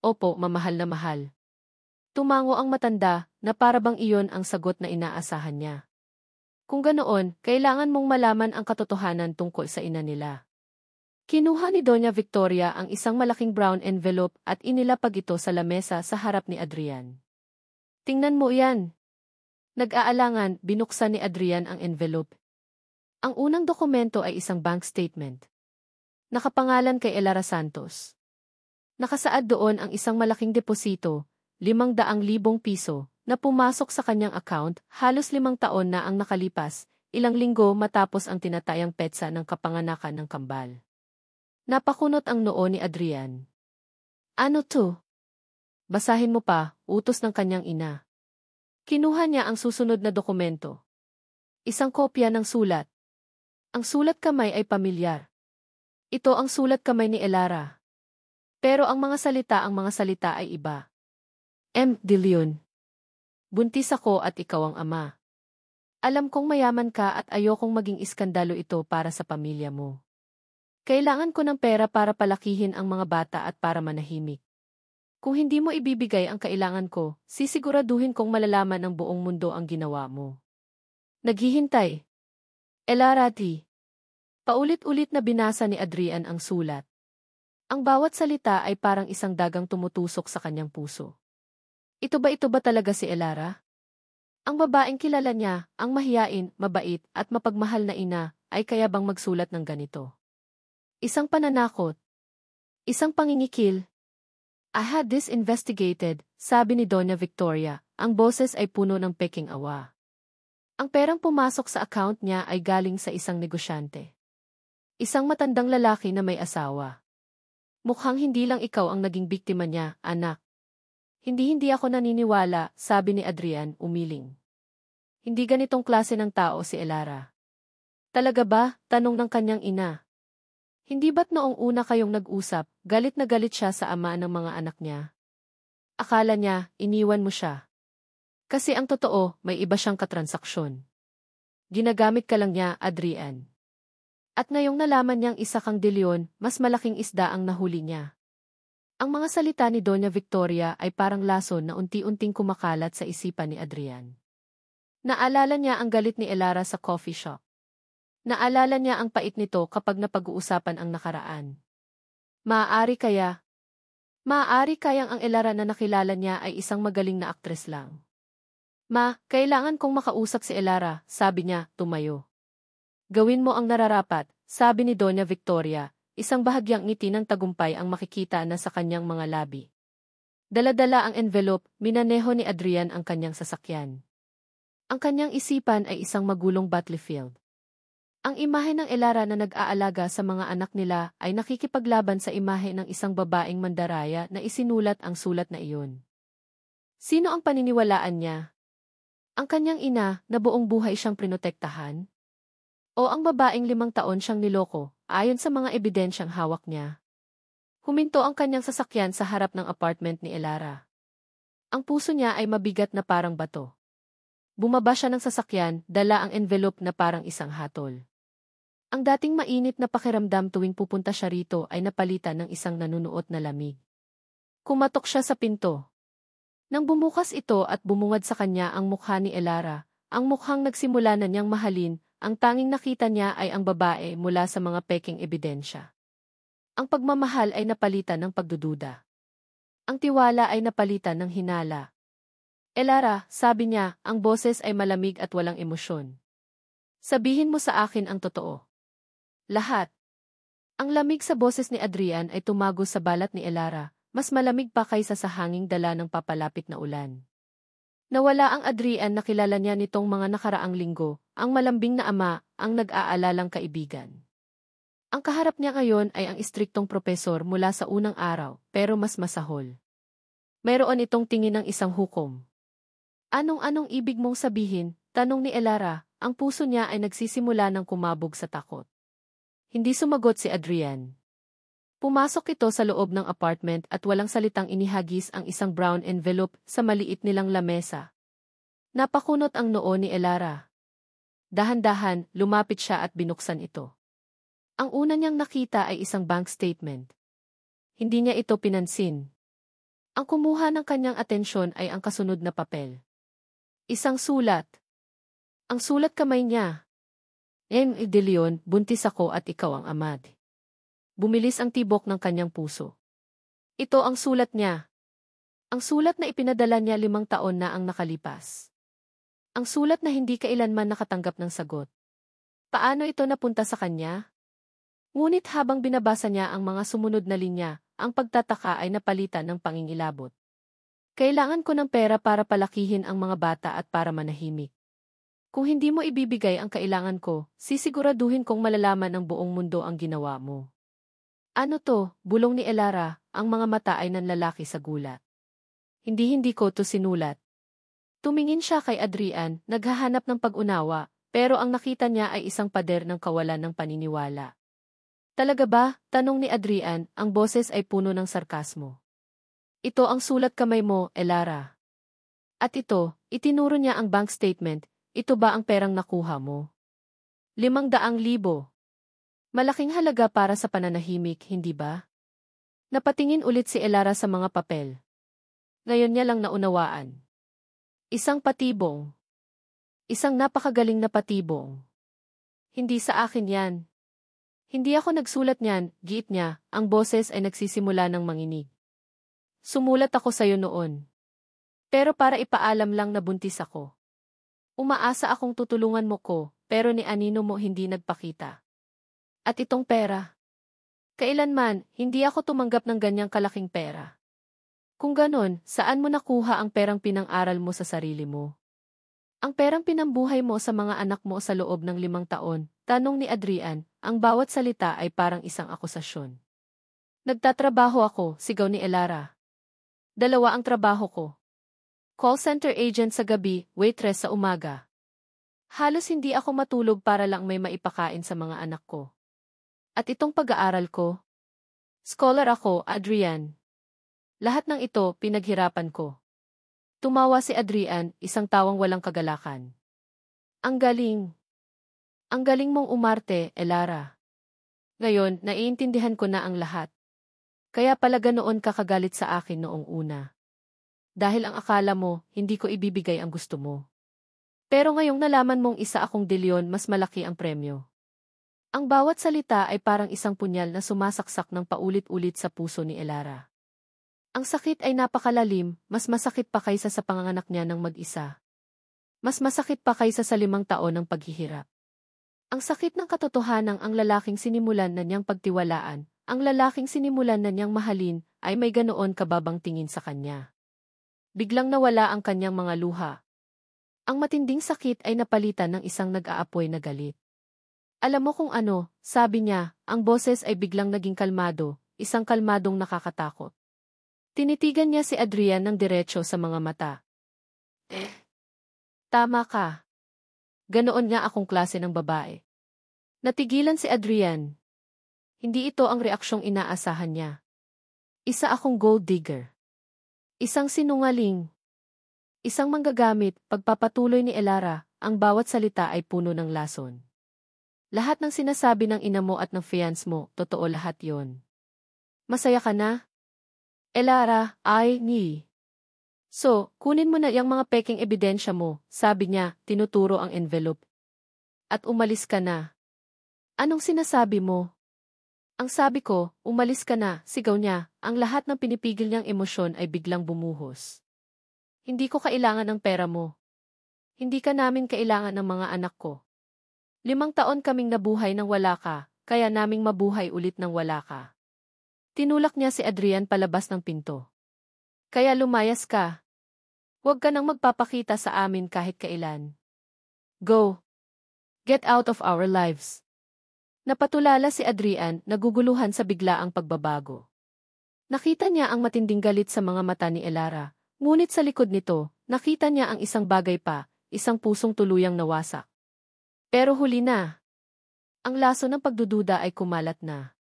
Opo, mamahal na mahal. Tumango ang matanda, na parabang iyon ang sagot na inaasahan niya. Kung ganoon, kailangan mong malaman ang katotohanan tungkol sa ina nila. Kinuha ni Doña Victoria ang isang malaking brown envelope at inilapag ito sa lamesa sa harap ni Adrian. Tingnan mo yan. Nag-aalangan, binuksan ni Adrian ang envelope. Ang unang dokumento ay isang bank statement. Nakapangalan kay Elara Santos. Nakasaad doon ang isang malaking deposito, 500,000 piso, na pumasok sa kanyang account, halos 5 taon na ang nakalipas, ilang linggo matapos ang tinatayang petsa ng kapanganakan ng kambal. Napakunot ang noo ni Adrian. Ano to? Basahin mo pa, utos ng kanyang ina. Kinuha niya ang susunod na dokumento. Isang kopya ng sulat. Ang sulat kamay ay pamilyar. Ito ang sulat kamay ni Elara. Pero ang mga salita ay iba. M. De Leon. Buntis ako at ikaw ang ama. Alam kong mayaman ka at ayokong maging iskandalo ito para sa pamilya mo. Kailangan ko ng pera para palakihin ang mga bata at para manahimik. Kung hindi mo ibibigay ang kailangan ko, sisiguraduhin kong malalaman ng buong mundo ang ginawa mo. Naghihintay. Elara T. Paulit-ulit na binasa ni Adrian ang sulat. Ang bawat salita ay parang isang dagang tumutusok sa kanyang puso. Ito ba talaga si Elara? Ang babaeng kilala niya, ang mahiyain, mabait, at mapagmahal na ina, ay kaya bang magsulat ng ganito? Isang pananakot. Isang pangingikil. I had this investigated, sabi ni Doña Victoria, ang boses ay puno ng peking awa. Ang perang pumasok sa account niya ay galing sa isang negosyante. Isang matandang lalaki na may asawa. Mukhang hindi lang ikaw ang naging biktima niya, anak. Hindi ako naniniwala, sabi ni Adrian, umiling. Hindi ganitong klase ng tao si Elara. Talaga ba? Tanong ng kanyang ina. Hindi ba't noong una kayong nag-usap, galit na galit siya sa ama ng mga anak niya? Akala niya, iniwan mo siya. Kasi ang totoo, may iba siyang katransaksyon. Ginagamit ka lang niya, Adrian. At ngayong nalaman niyang isa kang De Leon, mas malaking isda ang nahuli niya. Ang mga salita ni Doña Victoria ay parang lason na unti-unting kumakalat sa isipan ni Adrian. Naalala niya ang galit ni Elara sa coffee shop. Naalala niya ang pait nito kapag napag-uusapan ang nakaraan. Maaari kayang ang Elara na nakilala niya ay isang magaling na aktres lang. Ma, kailangan kong makausap si Elara, sabi niya, tumayo. Gawin mo ang nararapat, sabi ni Doña Victoria. Isang bahagyang ngiti ng tagumpay ang makikita na sa kanyang mga labi. Dala-dala ang envelope, minaneho ni Adrian ang kanyang sasakyan. Ang kanyang isipan ay isang magulong battlefield. Ang imahe ng Elara na nag-aalaga sa mga anak nila ay nakikipaglaban sa imahe ng isang babaeng mandaraya na isinulat ang sulat na iyon. Sino ang paniniwalaan niya? Ang kanyang ina na buong buhay siyang prinotektahan? O ang babaeng 5 taon siyang niloko, ayon sa mga ebidensyang hawak niya? Huminto ang kanyang sasakyan sa harap ng apartment ni Elara. Ang puso niya ay mabigat na parang bato. Bumaba siya ng sasakyan, dala ang envelope na parang isang hatol. Ang dating mainit na pakiramdam tuwing pupunta siya rito ay napalitan ng isang nanunuot na lamig. Kumatok siya sa pinto. Nang bumukas ito at bumungad sa kanya ang mukha ni Elara, ang mukhang nagsimula na niyang mahalin, ang tanging nakita niya ay ang babae mula sa mga peking ebidensya. Ang pagmamahal ay napalitan ng pagdududa. Ang tiwala ay napalitan ng hinala. Elara, sabi niya, ang boses ay malamig at walang emosyon. Sabihin mo sa akin ang totoo. Lahat. Ang lamig sa boses ni Adrian ay tumago sa balat ni Elara, mas malamig pa kaysa sa hanging dala ng papalapit na ulan. Nawala ang Adrian na kilala niya nitong mga nakaraang linggo, ang malambing na ama, ang nag-aalalang kaibigan. Ang kaharap niya ngayon ay ang istriktong propesor mula sa unang araw, pero mas masahol. Mayroon itong tingin ng isang hukom. Anong ibig mong sabihin? Tanong ni Elara, ang puso niya ay nagsisimula ng kumabog sa takot. Hindi sumagot si Adrian. Pumasok ito sa loob ng apartment at walang salitang inihagis ang isang brown envelope sa maliit nilang lamesa. Napakunot ang noo ni Elara. Dahan-dahan, lumapit siya at binuksan ito. Ang una niyang nakita ay isang bank statement. Hindi niya ito pinansin. Ang kumuha ng kanyang atensyon ay ang kasunod na papel. Isang sulat. Ang sulat kamay niya. De Leon, buntis ako at ikaw ang ama. Bumilis ang tibok ng kanyang puso. Ito ang sulat niya. Ang sulat na ipinadala niya 5 taon na ang nakalipas. Ang sulat na hindi kailanman nakatanggap ng sagot. Paano ito napunta sa kanya? Ngunit habang binabasa niya ang mga sumunod na linya, ang pagtataka ay napalitan ng pangingilabot. Kailangan ko ng pera para palakihin ang mga bata at para manahimik. Kung hindi mo ibibigay ang kailangan ko, sisiguraduhin kong malalaman ng buong mundo ang ginawa mo. Ano to? Bulong ni Elara, ang mga mata ay nanlalaki sa gulat. Hindi ko to sinulat. Tumingin siya kay Adrian, naghahanap ng pag-unawa, pero ang nakita niya ay isang pader ng kawalan ng paniniwala. Talaga ba? Tanong ni Adrian, ang boses ay puno ng sarkasmo. Ito ang sulat kamay mo, Elara. At ito, itinuro niya ang bank statement. Ito ba ang perang nakuha mo? 500,000. Malaking halaga para sa pananahimik, hindi ba? Napatingin ulit si Elara sa mga papel. Ngayon niya lang naunawaan. Isang patibong. Isang napakagaling na patibong. Hindi sa akin yan. Hindi ako nagsulat niyan, giit niya, ang boses ay nagsisimula ng manginig. Sumulat ako sa'yo noon. Pero para ipaalam lang na buntis ako. Umaasa akong tutulungan mo ko, pero ni anino mo hindi nagpakita. At itong pera. Kailanman, hindi ako tumanggap ng ganyang kalaking pera. Kung ganon, saan mo nakuha ang perang pinang-aral mo sa sarili mo? Ang perang pinambuhay mo sa mga anak mo sa loob ng 5 taon, tanong ni Adrian, ang bawat salita ay parang isang akusasyon. Nagtatrabaho ako, sigaw ni Elara. 2 ang trabaho ko. Call center agent sa gabi, waitress sa umaga. Halos hindi ako matulog para lang may maipakain sa mga anak ko. At itong pag-aaral ko? Scholar ako, Adrian. Lahat ng ito, pinaghirapan ko. Tumawa si Adrian, isang tawang walang kagalakan. Ang galing. Ang galing mong umarte, Elara. Ngayon, naiintindihan ko na ang lahat. Kaya pala ganoon ka kagalit sa akin noong una. Dahil ang akala mo, hindi ko ibibigay ang gusto mo. Pero ngayong nalaman mong isa akong De Leon, mas malaki ang premyo. Ang bawat salita ay parang isang punyal na sumasaksak ng paulit-ulit sa puso ni Elara. Ang sakit ay napakalalim, mas masakit pa kaysa sa panganganak niya ng mag-isa. Mas masakit pa kaysa sa 5 taon ng paghihirap. Ang sakit ng katotohanang ang lalaking sinimulan na niyang pagtiwalaan, ang lalaking sinimulan na niyang mahalin, ay may ganoon kababang tingin sa kanya. Biglang nawala ang kanyang mga luha. Ang matinding sakit ay napalitan ng isang nag-aapoy na galit. Alam mo kung ano, sabi niya, ang boses ay biglang naging kalmado, isang kalmadong nakakatakot. Tinitigan niya si Adrian ng diretso sa mga mata. Tama ka. Ganoon nga akong klase ng babae. Natigilan si Adrian. Hindi ito ang reaksyong inaasahan niya. Isa akong gold digger. Isang sinungaling. Isang manggagamit, pagpapatuloy ni Elara, ang bawat salita ay puno ng lason. Lahat ng sinasabi ng ina mo at ng fiance mo, totoo lahat yon. Masaya ka na? Elara, ay, ni. So, kunin mo na yung mga peking ebidensya mo, sabi niya, tinuturo ang envelope. At umalis ka na. Anong sinasabi mo? Ang sabi ko, umalis ka na, sigaw niya, ang lahat ng pinipigil niyang emosyon ay biglang bumuhos. Hindi ko kailangan ng pera mo. Hindi ka namin kailangan ng mga anak ko. 5 taon kaming nabuhay nang wala ka, kaya naming mabuhay ulit nang wala ka. Tinulak niya si Adrian palabas ng pinto. Kaya lumayas ka. Huwag ka nang magpapakita sa amin kahit kailan. Go. Get out of our lives. Napatulala si Adrian, naguguluhan sa biglaang pagbabago. Nakita niya ang matinding galit sa mga mata ni Elara, ngunit sa likod nito, nakita niya ang isang bagay pa, isang pusong tuluyang nawasak. Pero huli na. Ang laso ng pagdududa ay kumalat na.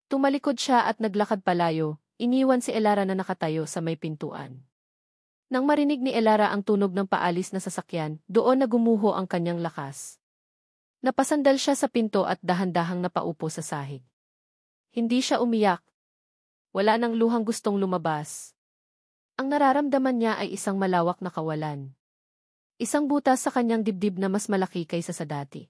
Tumalikod siya at naglakad palayo, iniwan si Elara na nakatayo sa may pintuan. Nang marinig ni Elara ang tunog ng paalis na sasakyan, doon na gumuho ang kanyang lakas. Napasandal siya sa pinto at dahan-dahang napaupo sa sahig. Hindi siya umiyak. Wala nang luhang gustong lumabas. Ang nararamdaman niya ay isang malawak na kawalan. Isang butas sa kanyang dibdib na mas malaki kaysa sa dati.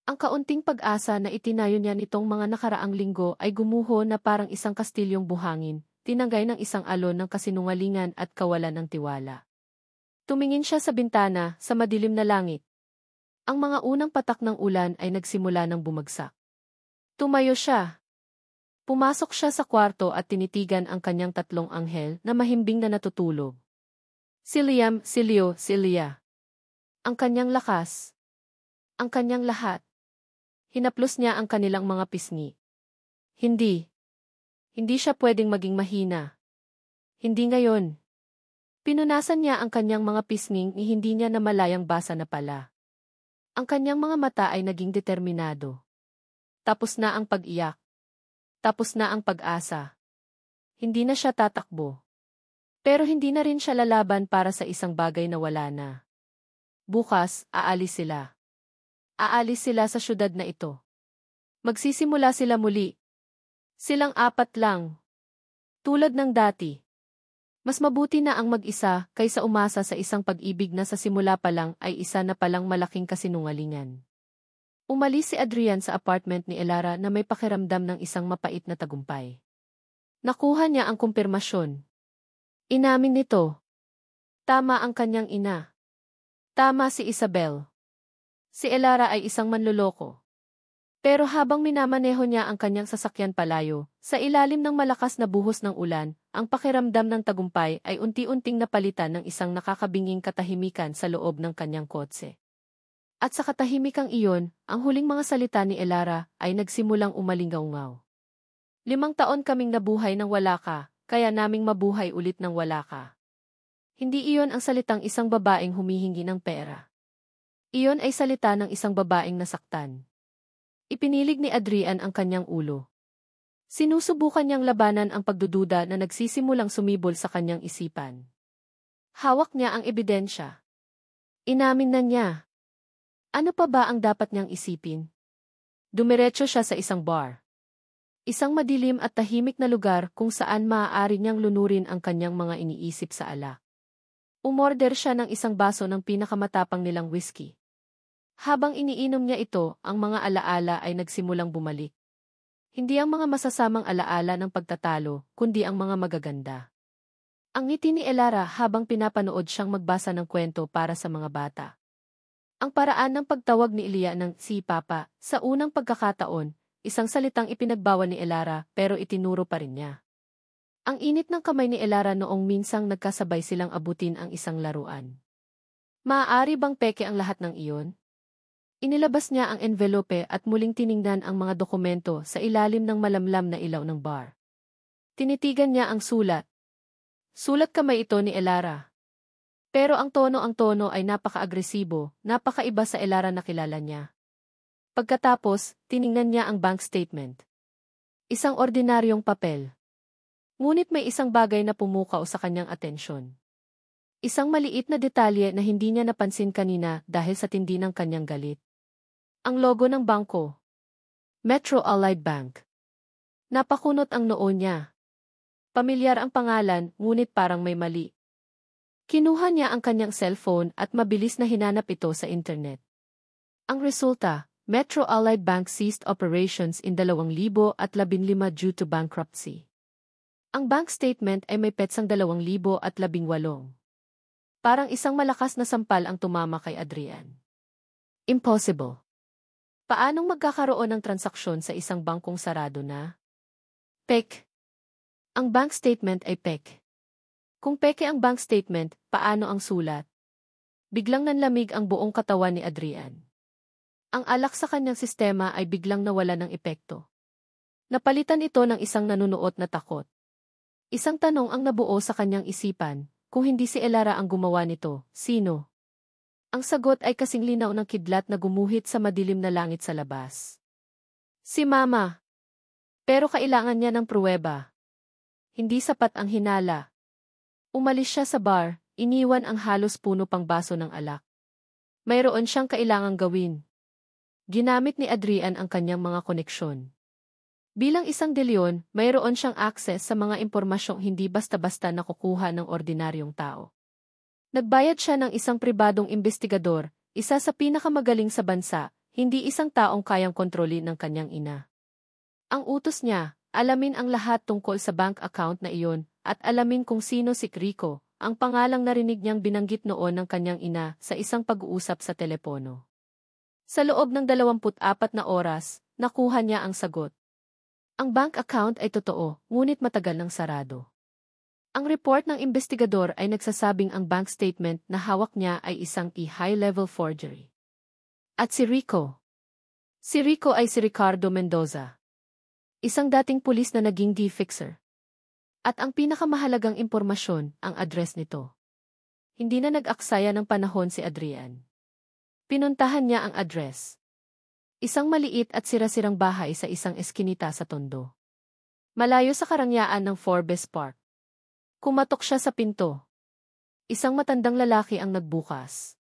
Ang kaunting pag-asa na itinayo niya nitong mga nakaraang linggo ay gumuho na parang isang kastilyong buhangin, tinanggay ng isang alon ng kasinungalingan at kawalan ng tiwala. Tumingin siya sa bintana, sa madilim na langit. Ang mga unang patak ng ulan ay nagsimula ng bumagsak. Tumayo siya. Pumasok siya sa kwarto at tinitigan ang kanyang 3 anghel na mahimbing na natutulog. Si Liam, si Leo, si Leah. Ang kanyang lakas. Ang kanyang lahat. Hinaplos niya ang kanilang mga pisngi. Hindi. Hindi siya pwedeng maging mahina. Hindi ngayon. Pinunasan niya ang kanyang mga pisnging ni hindi niya namalayang basa na pala. Ang kanyang mga mata ay naging determinado. Tapos na ang pag-iyak. Tapos na ang pag-asa. Hindi na siya tatakbo. Pero hindi na rin siya lalaban para sa isang bagay na wala na. Bukas, aalis sila. Aalis sila sa syudad na ito. Magsisimula sila muli. Silang 4 lang. Tulad ng dati. Mas mabuti na ang mag-isa kaysa umasa sa isang pag-ibig na sa simula pa lang ay isa na palang malaking kasinungalingan. Umalis si Adrian sa apartment ni Elara na may pakiramdam ng isang mapait na tagumpay. Nakuha niya ang kumpirmasyon. Inamin nito. Tama ang kanyang ina. Tama si Isabel. Si Elara ay isang manloloko. Pero habang minamaneho niya ang kanyang sasakyan palayo, sa ilalim ng malakas na buhos ng ulan, ang pakiramdam ng tagumpay ay unti-unting napalitan ng isang nakakabinging katahimikan sa loob ng kanyang kotse. At sa katahimikang iyon, ang huling mga salita ni Elara ay nagsimulang umalingaw-ngaw. 5 taon kaming nabuhay nang wala ka, kaya naming mabuhay ulit nang wala ka. Hindi iyon ang salitang isang babaeng humihingi ng pera. Iyon ay salita ng isang babaeng nasaktan. Ipinilig ni Adrian ang kanyang ulo. Sinusubukan niyang labanan ang pagdududa na nagsisimulang sumibol sa kanyang isipan. Hawak niya ang ebidensya. Inamin na niya. Ano pa ba ang dapat niyang isipin? Dumiretso siya sa isang bar. Isang madilim at tahimik na lugar kung saan maaari niyang lunurin ang kanyang mga iniisip sa alak. Umorder siya ng isang baso ng pinakamatapang nilang whiskey. Habang iniinom niya ito, ang mga alaala ay nagsimulang bumalik. Hindi ang mga masasamang alaala ng pagtatalo, kundi ang mga magaganda. Ang ngiti ni Elara habang pinapanood siyang magbasa ng kwento para sa mga bata. Ang paraan ng pagtawag ni Elia ng si Papa, sa unang pagkakataon, isang salitang ipinagbawal ni Elara pero itinuro pa rin niya. Ang init ng kamay ni Elara noong minsang nagkasabay silang abutin ang isang laruan. Maaari bang peke ang lahat ng iyon? Inilabas niya ang envelope at muling tiningnan ang mga dokumento sa ilalim ng malamlam na ilaw ng bar. Tinitigan niya ang sulat. Sulat kamay ito ni Elara. Pero ang tono ay napaka-agresibo, napakaiba sa Elara na kilala niya. Pagkatapos, tiningnan niya ang bank statement. Isang ordinaryong papel. Ngunit may isang bagay na pumukaw sa kanyang atensyon. Isang maliit na detalye na hindi niya napansin kanina dahil sa tindi ng kanyang galit. Ang logo ng bangko. Metro Allied Bank. Napakunot ang noo niya. Pamilyar ang pangalan, ngunit parang may mali. Kinuha niya ang kanyang cellphone at mabilis na hinanap ito sa internet. Ang resulta, Metro Allied Bank ceased operations in 2015 due to bankruptcy. Ang bank statement ay may petsang 2018. Parang isang malakas na sampal ang tumama kay Adrian. Impossible. Paanong magkakaroon ng transaksyon sa isang bangkong sarado na? Pek. Ang bank statement ay pek. Kung peke ang bank statement, paano ang sulat? Biglang nanlamig ang buong katawan ni Adrian. Ang alak sa kanyang sistema ay biglang nawala ng epekto. Napalitan ito ng isang nanunuot na takot. Isang tanong ang nabuo sa kanyang isipan, kung hindi si Elara ang gumawa nito, sino? Ang sagot ay kasing linaw ng kidlat na gumuhit sa madilim na langit sa labas. Si Mama. Pero kailangan niya ng pruweba. Hindi sapat ang hinala. Umalis siya sa bar, iniwan ang halos puno pang baso ng alak. Mayroon siyang kailangang gawin. Ginamit ni Adrian ang kanyang mga koneksyon. Bilang isang de Leon, mayroon siyang access sa mga impormasyong hindi basta-basta nakukuha ng ordinaryong tao. Nagbayad siya ng isang pribadong investigador, isa sa pinakamagaling sa bansa, hindi isang taong kayang kontrolin ng kanyang ina. Ang utos niya, alamin ang lahat tungkol sa bank account na iyon, at alamin kung sino si Rico, ang pangalang narinig niyang binanggit noon ng kanyang ina sa isang pag-uusap sa telepono. Sa loob ng 24 na oras, nakuha niya ang sagot. Ang bank account ay totoo, ngunit matagal nang sarado. Ang report ng investigador ay nagsasabing ang bank statement na hawak niya ay isang high-level forgery. At si Rico. Si Rico ay si Ricardo Mendoza. Isang dating pulis na naging D-fixer. At ang pinakamahalagang impormasyon, ang address nito. Hindi na nag-aksaya ng panahon si Adrian. Pinuntahan niya ang address. Isang maliit at sira-sirang bahay sa isang eskinita sa Tondo. Malayo sa karangyaan ng Forbes Park. Kumatok siya sa pinto. Isang matandang lalaki ang nagbukas.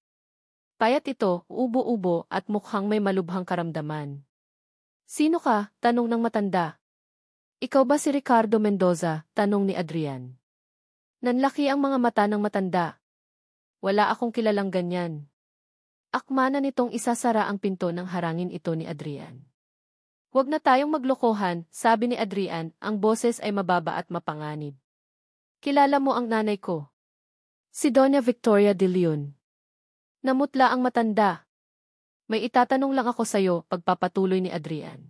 Payat ito, ubo-ubo at mukhang may malubhang karamdaman. Sino ka? Tanong ng matanda. Ikaw ba si Ricardo Mendoza? Tanong ni Adrian. Nanlaki ang mga mata ng matanda. Wala akong kilalang ganyan. Akma na nitong isasara ang pinto nang harangin ito ni Adrian. Huwag na tayong maglokohan, sabi ni Adrian, ang boses ay mababa at mapanganib. Kilala mo ang nanay ko. Si Doña Victoria de Leon. Namutla ang matanda. May itatanong lang ako sayo, pagpapatuloy ni Adrian.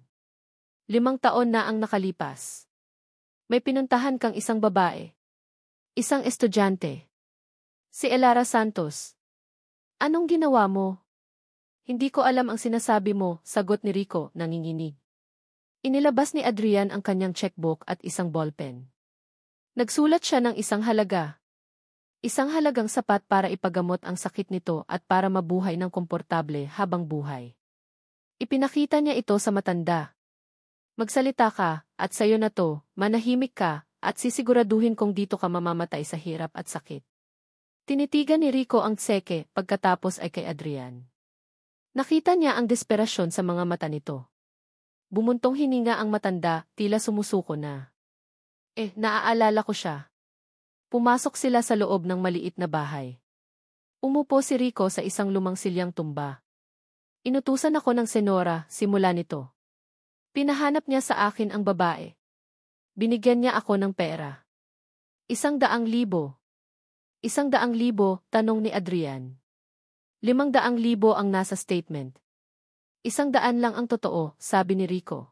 5 taon na ang nakalipas. May pinuntahan kang isang babae. Isang estudyante. Si Elara Santos. Anong ginawa mo? Hindi ko alam ang sinasabi mo, sagot ni Rico, nanginginig. Inilabas ni Adrian ang kanyang checkbook at isang ballpen. Nagsulat siya ng isang halaga. Isang halagang sapat para ipagamot ang sakit nito at para mabuhay ng komportable habang buhay. Ipinakita niya ito sa matanda. Magsalita ka, at sayo na to, manahimik ka, at sisiguraduhin kong dito ka mamamatay sa hirap at sakit. Tinitigan ni Rico ang tseke, pagkatapos ay kay Adrian. Nakita niya ang desperasyon sa mga mata nito. Bumuntong hininga ang matanda, tila sumusuko na. Naaalala ko siya. Pumasok sila sa loob ng maliit na bahay. Umupo si Rico sa isang lumang silyang tumba. Inutusan ako ng senora, simula nito. Pinahanap niya sa akin ang babae. Binigyan niya ako ng pera. 100,000. 100,000, tanong ni Adrian. 500,000 ang nasa statement. 100 lang ang totoo, sabi ni Rico.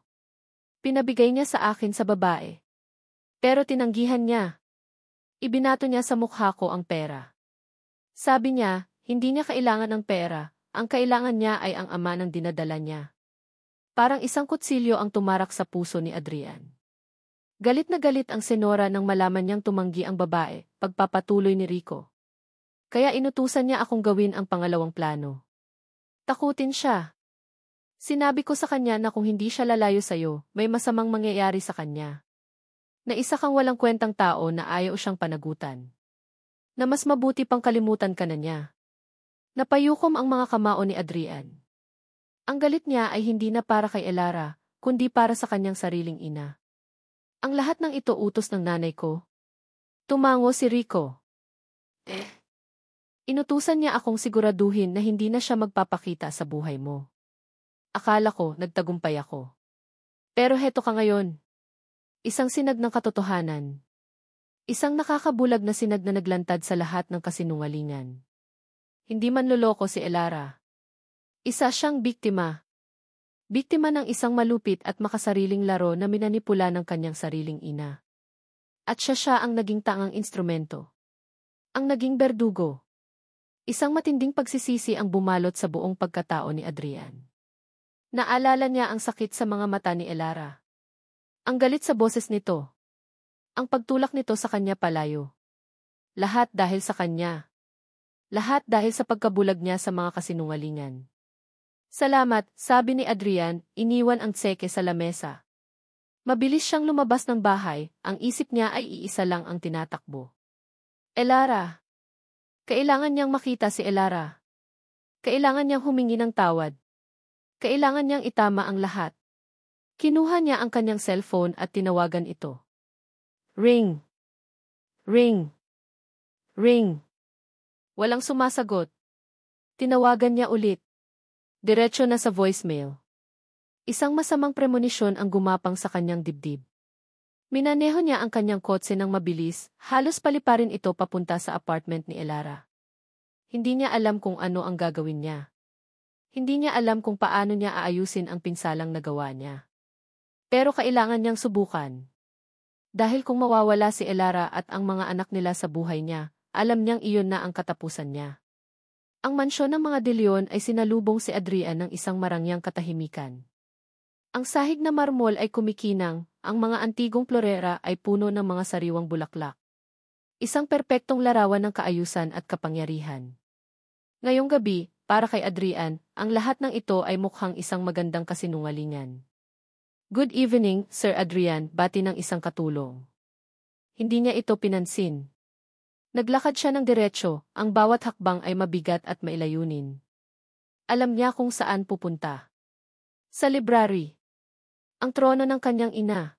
Pinabigay niya sa akin sa babae. Pero tinanggihan niya. Ibinato niya sa mukha ko ang pera. Sabi niya, hindi niya kailangan ng pera, ang kailangan niya ay ang ama ng dinadala niya. Parang isang kutsilyo ang tumarak sa puso ni Adrian. Galit na galit ang senora nang malaman niyang tumanggi ang babae, pagpapatuloy ni Rico. Kaya inutusan niya akong gawin ang pangalawang plano. Takutin siya. Sinabi ko sa kanya na kung hindi siya lalayo sa'yo, may masamang mangyayari sa kanya. Na isa kang walang kwentang tao na ayaw siyang panagutan. Na mas mabuti pang kalimutan ka na niya. Napayukom ang mga kamao ni Adrian. Ang galit niya ay hindi na para kay Elara, kundi para sa kanyang sariling ina. Ang lahat ng ito utos ng nanay ko. Tumango si Rico. Inutusan niya akong siguraduhin na hindi na siya magpapakita sa buhay mo. Akala ko, nagtagumpay ako. Pero heto ka ngayon. Isang sinag ng katotohanan. Isang nakakabulag na sinag na naglantad sa lahat ng kasinungalingan. Hindi man loloko si Elara. Isa siyang biktima. Biktima ng isang malupit at makasariling laro na minanipula ng kanyang sariling ina. At siya ang naging tangang instrumento. Ang naging berdugo. Isang matinding pagsisisi ang bumalot sa buong pagkatao ni Adrian. Naalala niya ang sakit sa mga mata ni Elara. Ang galit sa boses nito. Ang pagtulak nito sa kanya palayo. Lahat dahil sa kanya. Lahat dahil sa pagkabulag niya sa mga kasinungalingan. Salamat, sabi ni Adrian, iniwan ang tseke sa lamesa. Mabilis siyang lumabas ng bahay, ang isip niya ay iisa lang ang tinatakbo. Elara. Kailangan niyang makita si Elara. Kailangan niyang humingi ng tawad. Kailangan niyang itama ang lahat. Kinuha niya ang kanyang cellphone at tinawagan ito. Ring. Ring. Ring. Walang sumasagot. Tinawagan niya ulit. Diretso na sa voicemail. Isang masamang premonisyon ang gumapang sa kanyang dibdib. Minaneho niya ang kanyang kotse ng mabilis, halos paliparin ito papunta sa apartment ni Elara. Hindi niya alam kung ano ang gagawin niya. Hindi niya alam kung paano niya aayusin ang pinsalang nagawa niya. Pero kailangan niyang subukan. Dahil kung mawawala si Elara at ang mga anak nila sa buhay niya, alam niyang iyon na ang katapusan niya. Ang mansyon ng mga De Leon ay sinalubong si Adrian ng isang marangyang katahimikan. Ang sahig na marmol ay kumikinang, ang mga antigong florera ay puno ng mga sariwang bulaklak. Isang perpektong larawan ng kaayusan at kapangyarihan. Ngayong gabi, para kay Adrian, ang lahat ng ito ay mukhang isang magandang kasinungalingan. Good evening, Sir Adrian, bati ng isang katulong. Hindi niya ito pinansin. Naglakad siya ng diretsyo, ang bawat hakbang ay mabigat at mailayunin. Alam niya kung saan pupunta. Sa library. Ang trono ng kanyang ina.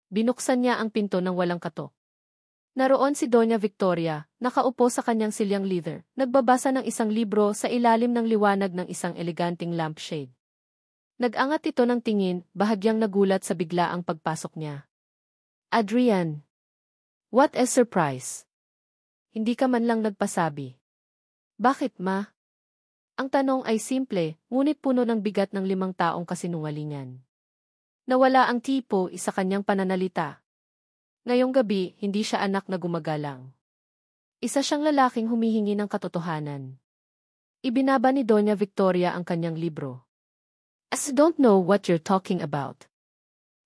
Binuksan niya ang pinto ng walang katok. Naroon si Doña Victoria, nakaupo sa kanyang silyang leather, nagbabasa ng isang libro sa ilalim ng liwanag ng isang eleganting lampshade. Nag-angat ito ng tingin, bahagyang nagulat sa biglaang pagpasok niya. Adrian. What a surprise. Hindi ka man lang nagpasabi. Bakit, ma? Ang tanong ay simple, ngunit puno ng bigat ng 5 taong kasinungalingan. Nawala ang tipo sa kanyang pananalita. Ngayong gabi, hindi siya anak na gumagalang. Isa siyang lalaking humihingi ng katotohanan. Ibinaba ni Doña Victoria ang kanyang libro. As don't know what you're talking about.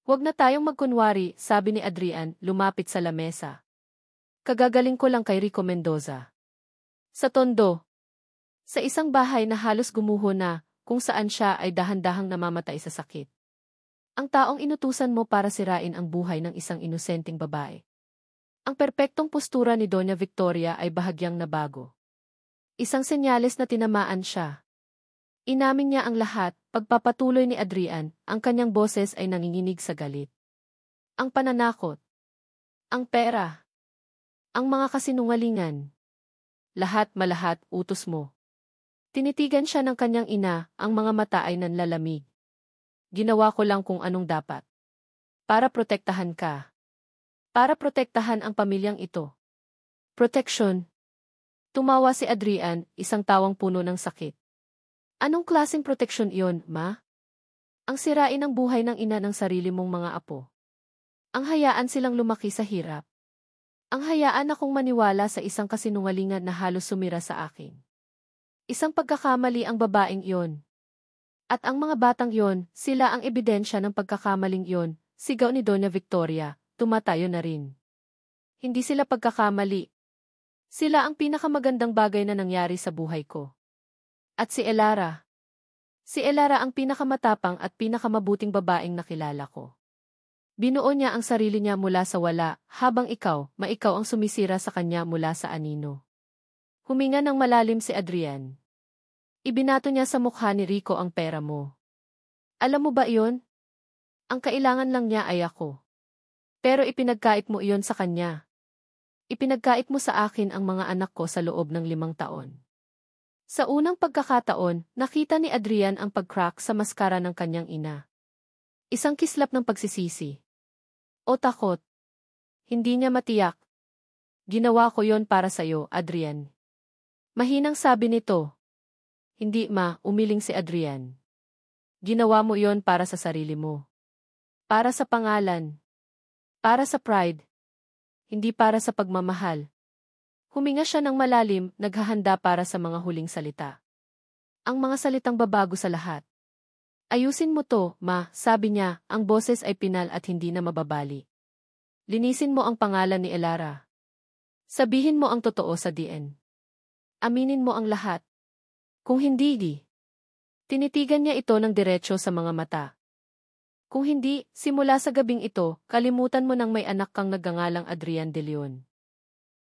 Huwag na tayong magkunwari, sabi ni Adrian, lumapit sa lamesa. Kagagaling ko lang kay Rico Mendoza. Sa Tondo. Sa isang bahay na halos gumuho na, kung saan siya ay dahan-dahang namamatay sa sakit. Ang taong inutusan mo para sirain ang buhay ng isang inosenteng babae. Ang perpektong postura ni Doña Victoria ay bahagyang nabago. Isang senyales na tinamaan siya. Inamin niya ang lahat, pagpapatuloy ni Adrian, ang kanyang boses ay nanginginig sa galit. Ang pananakot. Ang pera. Ang mga kasinungalingan. Lahat malahat utos mo. Tinitigan siya ng kanyang ina, ang mga mata ay nanlalamig. Ginawa ko lang kung anong dapat. Para protektahan ka. Para protektahan ang pamilyang ito. Protection. Tumawa si Adrian, isang tawang puno ng sakit. Anong klaseng proteksyon iyon, ma? Ang sirain ang buhay ng ina ng sarili mong mga apo. Ang hayaan silang lumaki sa hirap. Ang hayaan akong maniwala sa isang kasinungalingan na halos sumira sa akin. Isang pagkakamali ang babaeng iyon. At ang mga batang yon, sila ang ebidensya ng pagkakamaling yon, sigaw ni Doña Victoria, tumatayo na rin. Hindi sila pagkakamali. Sila ang pinakamagandang bagay na nangyari sa buhay ko. At si Elara. Si Elara ang pinakamatapang at pinakamabuting babaeng nakilala ko. Binuo niya ang sarili niya mula sa wala, habang ikaw ang sumisira sa kanya mula sa anino. Huminga ng malalim si Adrian. Ibinato niya sa mukha ni Rico ang pera mo. Alam mo ba iyon? Ang kailangan lang niya ay ako. Pero ipinagkait mo iyon sa kanya. Ipinagkait mo sa akin ang mga anak ko sa loob ng 5 taon. Sa unang pagkakataon, nakita ni Adrian ang pag-crack sa maskara ng kanyang ina. Isang kislap ng pagsisisi. O takot. Hindi niya matiyak. Ginawa ko yon para sa'yo, Adrian. Mahinang sabi nito. Hindi umiling si Adrian. Ginawa mo yon para sa sarili mo. Para sa pangalan. Para sa pride. Hindi para sa pagmamahal. Huminga siya ng malalim, naghahanda para sa mga huling salita. Ang mga salitang babago sa lahat. Ayusin mo to, sabi niya, ang boses ay pinal at hindi na mababali. Linisin mo ang pangalan ni Elara. Sabihin mo ang totoo sa DN. Aminin mo ang lahat. Kung hindi, tinitigan niya ito ng diretsyo sa mga mata. Kung hindi, simula sa gabing ito, kalimutan mo nang may anak kang nagngangalang Adrian de Leon.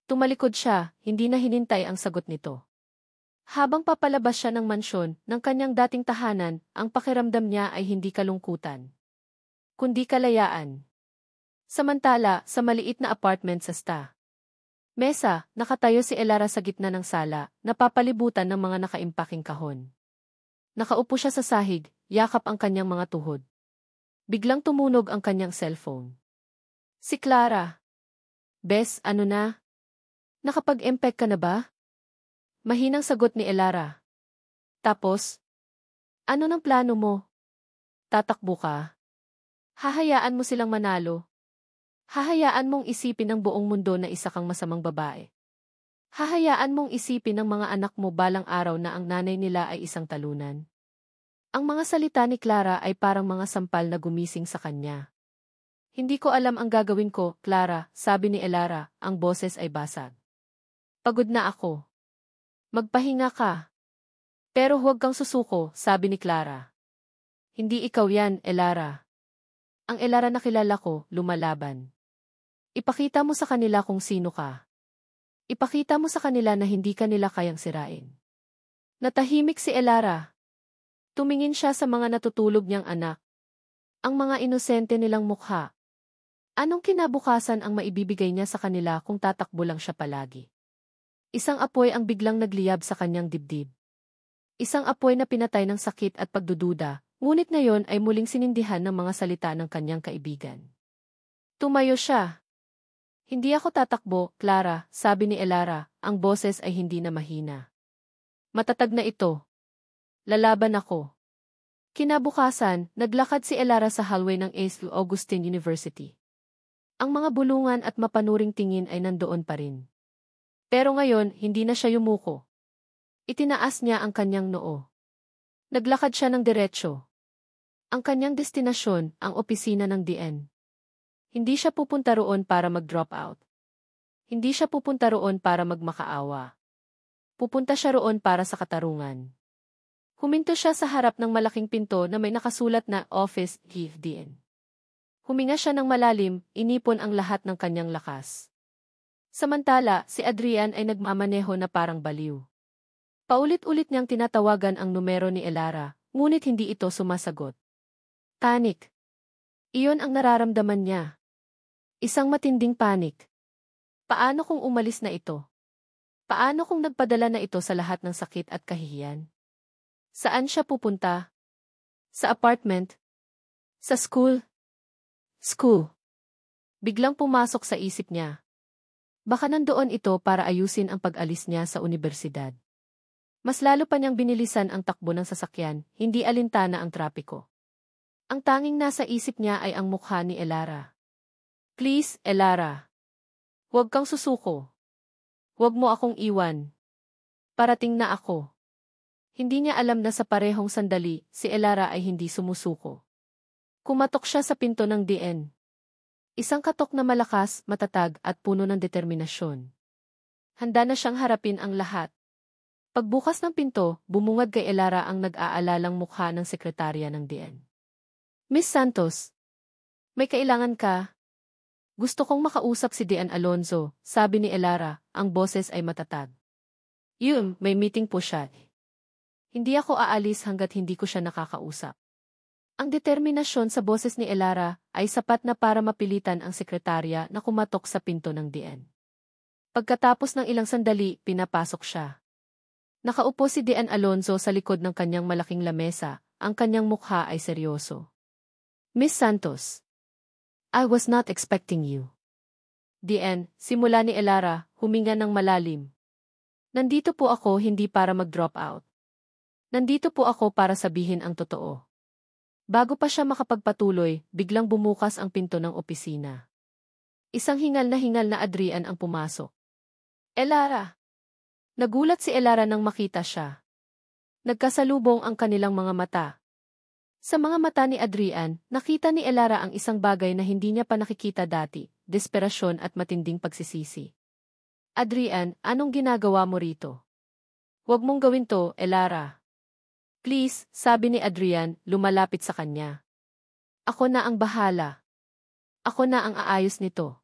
Tumalikod siya, hindi na hinintay ang sagot nito. Habang papalabas siya ng mansyon, ng kanyang dating tahanan, ang pakiramdam niya ay hindi kalungkutan, kundi kalayaan. Samantala, sa maliit na apartment sa mesa, nakatayo si Elara sa gitna ng sala, napapalibutan ng mga nakaimpaking kahon. Nakaupo siya sa sahig, yakap ang kanyang mga tuhod. Biglang tumunog ang kanyang cellphone. Si Clara. Bes, ano na? Nakapag-empek ka na ba? Mahinang sagot ni Elara. Tapos? Ano ng plano mo? Tatakbo ka? Hahayaan mo silang manalo? Hahayaan mong isipin ng buong mundo na isa kang masamang babae? Hahayaan mong isipin ng mga anak mo balang araw na ang nanay nila ay isang talunan? Ang mga salita ni Clara ay parang mga sampal na gumising sa kanya. Hindi ko alam ang gagawin ko, Clara, sabi ni Elara, ang boses ay basag. Pagod na ako. Magpahinga ka. Pero huwag kang susuko, sabi ni Clara. Hindi ikaw yan, Elara. Ang Elara na kilala ko, lumalaban. Ipakita mo sa kanila kung sino ka. Ipakita mo sa kanila na hindi ka nila kayang sirain. Natahimik si Elara. Tumingin siya sa mga natutulog niyang anak. Ang mga inosente nilang mukha. Anong kinabukasan ang maibibigay niya sa kanila kung tatakbo lang siya palagi? Isang apoy ang biglang nagliyab sa kanyang dibdib. Isang apoy na pinatay ng sakit at pagdududa, ngunit ngayon ay muling sinindihan ng mga salita ng kanyang kaibigan. Tumayo siya. Hindi ako tatakbo, Clara, sabi ni Elara, ang boses ay hindi na mahina. Matatag na ito. Lalaban ako. Kinabukasan, naglakad si Elara sa hallway ng St. Augustine University. Ang mga bulungan at mapanuring tingin ay nandoon pa rin. Pero ngayon, hindi na siya yumuko. Itinaas niya ang kanyang noo. Naglakad siya ng diretsyo. Ang kanyang destinasyon, ang opisina ng DN. Hindi siya pupunta roon para mag-drop out. Hindi siya pupunta roon para magmakaawa. Pupunta siya roon para sa katarungan. Huminto siya sa harap ng malaking pinto na may nakasulat na Office DN. Huminga siya ng malalim, inipon ang lahat ng kanyang lakas. Samantala, si Adrian ay nagmamaneho na parang baliw. Paulit-ulit niyang tinatawagan ang numero ni Elara, ngunit hindi ito sumasagot. Panic. Iyon ang nararamdaman niya. Isang matinding panic. Paano kung umalis na ito? Paano kung nagpadala na ito sa lahat ng sakit at kahihiyan? Saan siya pupunta? Sa apartment? Sa school? School. Biglang pumasok sa isip niya. Baka nandoon ito para ayusin ang pag-alis niya sa universidad. Mas lalo pa niyang binilisan ang takbo ng sasakyan, hindi alintana ang trapiko. Ang tanging nasa isip niya ay ang mukha ni Elara. Please, Elara. Huwag kang susuko. Huwag mo akong iwan. Parating na ako. Hindi niya alam na sa parehong sandali, si Elara ay hindi sumusuko. Kumatok siya sa pinto ng DN. Isang katok na malakas, matatag at puno ng determinasyon. Handa na siyang harapin ang lahat. Pagbukas ng pinto, bumungad kay Elara ang nag-aalalang mukha ng sekretarya ng DN. Miss Santos. May kailangan ka? Gusto kong makausap si Dian Alonzo, sabi ni Elara, ang boses ay matatag. May meeting po siya. Hindi ako aalis hanggat hindi ko siya nakakausap. Ang determinasyon sa boses ni Elara ay sapat na para mapilitan ang sekretarya na kumatok sa pinto ng Dian. Pagkatapos ng ilang sandali, pinapasok siya. Nakaupo si Dian Alonzo sa likod ng kanyang malaking lamesa, ang kanyang mukha ay seryoso. Miss Santos, I was not expecting you. Dian, simula ni Elara, huminga ng malalim. Nandito po ako hindi para mag-drop out. Nandito po ako para sabihin ang totoo. Bago pa siya makapagpatuloy, biglang bumukas ang pinto ng opisina. Isang hingal na Adrian ang pumasok. Elara! Nagulat si Elara nang makita siya. Nagkasalubong ang kanilang mga mata. Sa mga mata ni Adrian, nakita ni Elara ang isang bagay na hindi niya pa nakikita dati, desperasyon at matinding pagsisisi. Adrian, anong ginagawa mo rito? Huwag mong gawin to, Elara. Please, sabi ni Adrian, lumalapit sa kanya. Ako na ang bahala. Ako na ang aayos nito.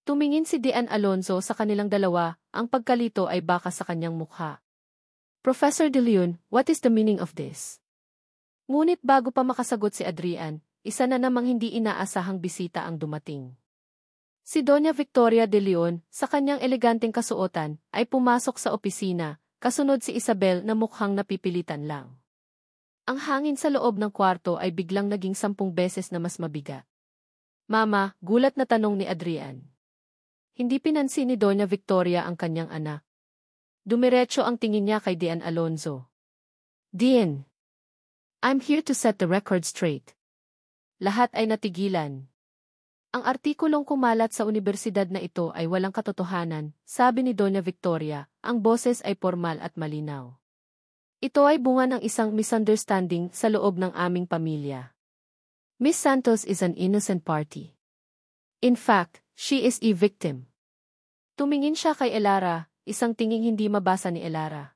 Tumingin si Dian Alonzo sa kanilang dalawa, ang pagkalito ay baka sa kanyang mukha. Professor De Leon, what is the meaning of this? Ngunit bago pa makasagot si Adrian, isa na namang hindi inaasahang bisita ang dumating. Si Doña Victoria de Leon, sa kanyang eleganteng kasuotan, ay pumasok sa opisina, kasunod si Isabel na mukhang napipilitan lang. Ang hangin sa loob ng kwarto ay biglang naging 10 beses na mas mabigat. Mama, gulat na tanong ni Adrian. Hindi pinansin ni Doña Victoria ang kanyang anak. Dumiretso ang tingin niya kay Dian Alonzo. Dian, I'm here to set the record straight. Lahat ay natigilan. Ang artikulong kumalat sa unibersidad na ito ay walang katotohanan, sabi ni Doña Victoria, ang boses ay formal at malinaw. Ito ay bunga ng isang misunderstanding sa loob ng aming pamilya. Miss Santos is an innocent party. In fact, she is a victim. Tumingin siya kay Elara, isang tinging hindi mabasa ni Elara.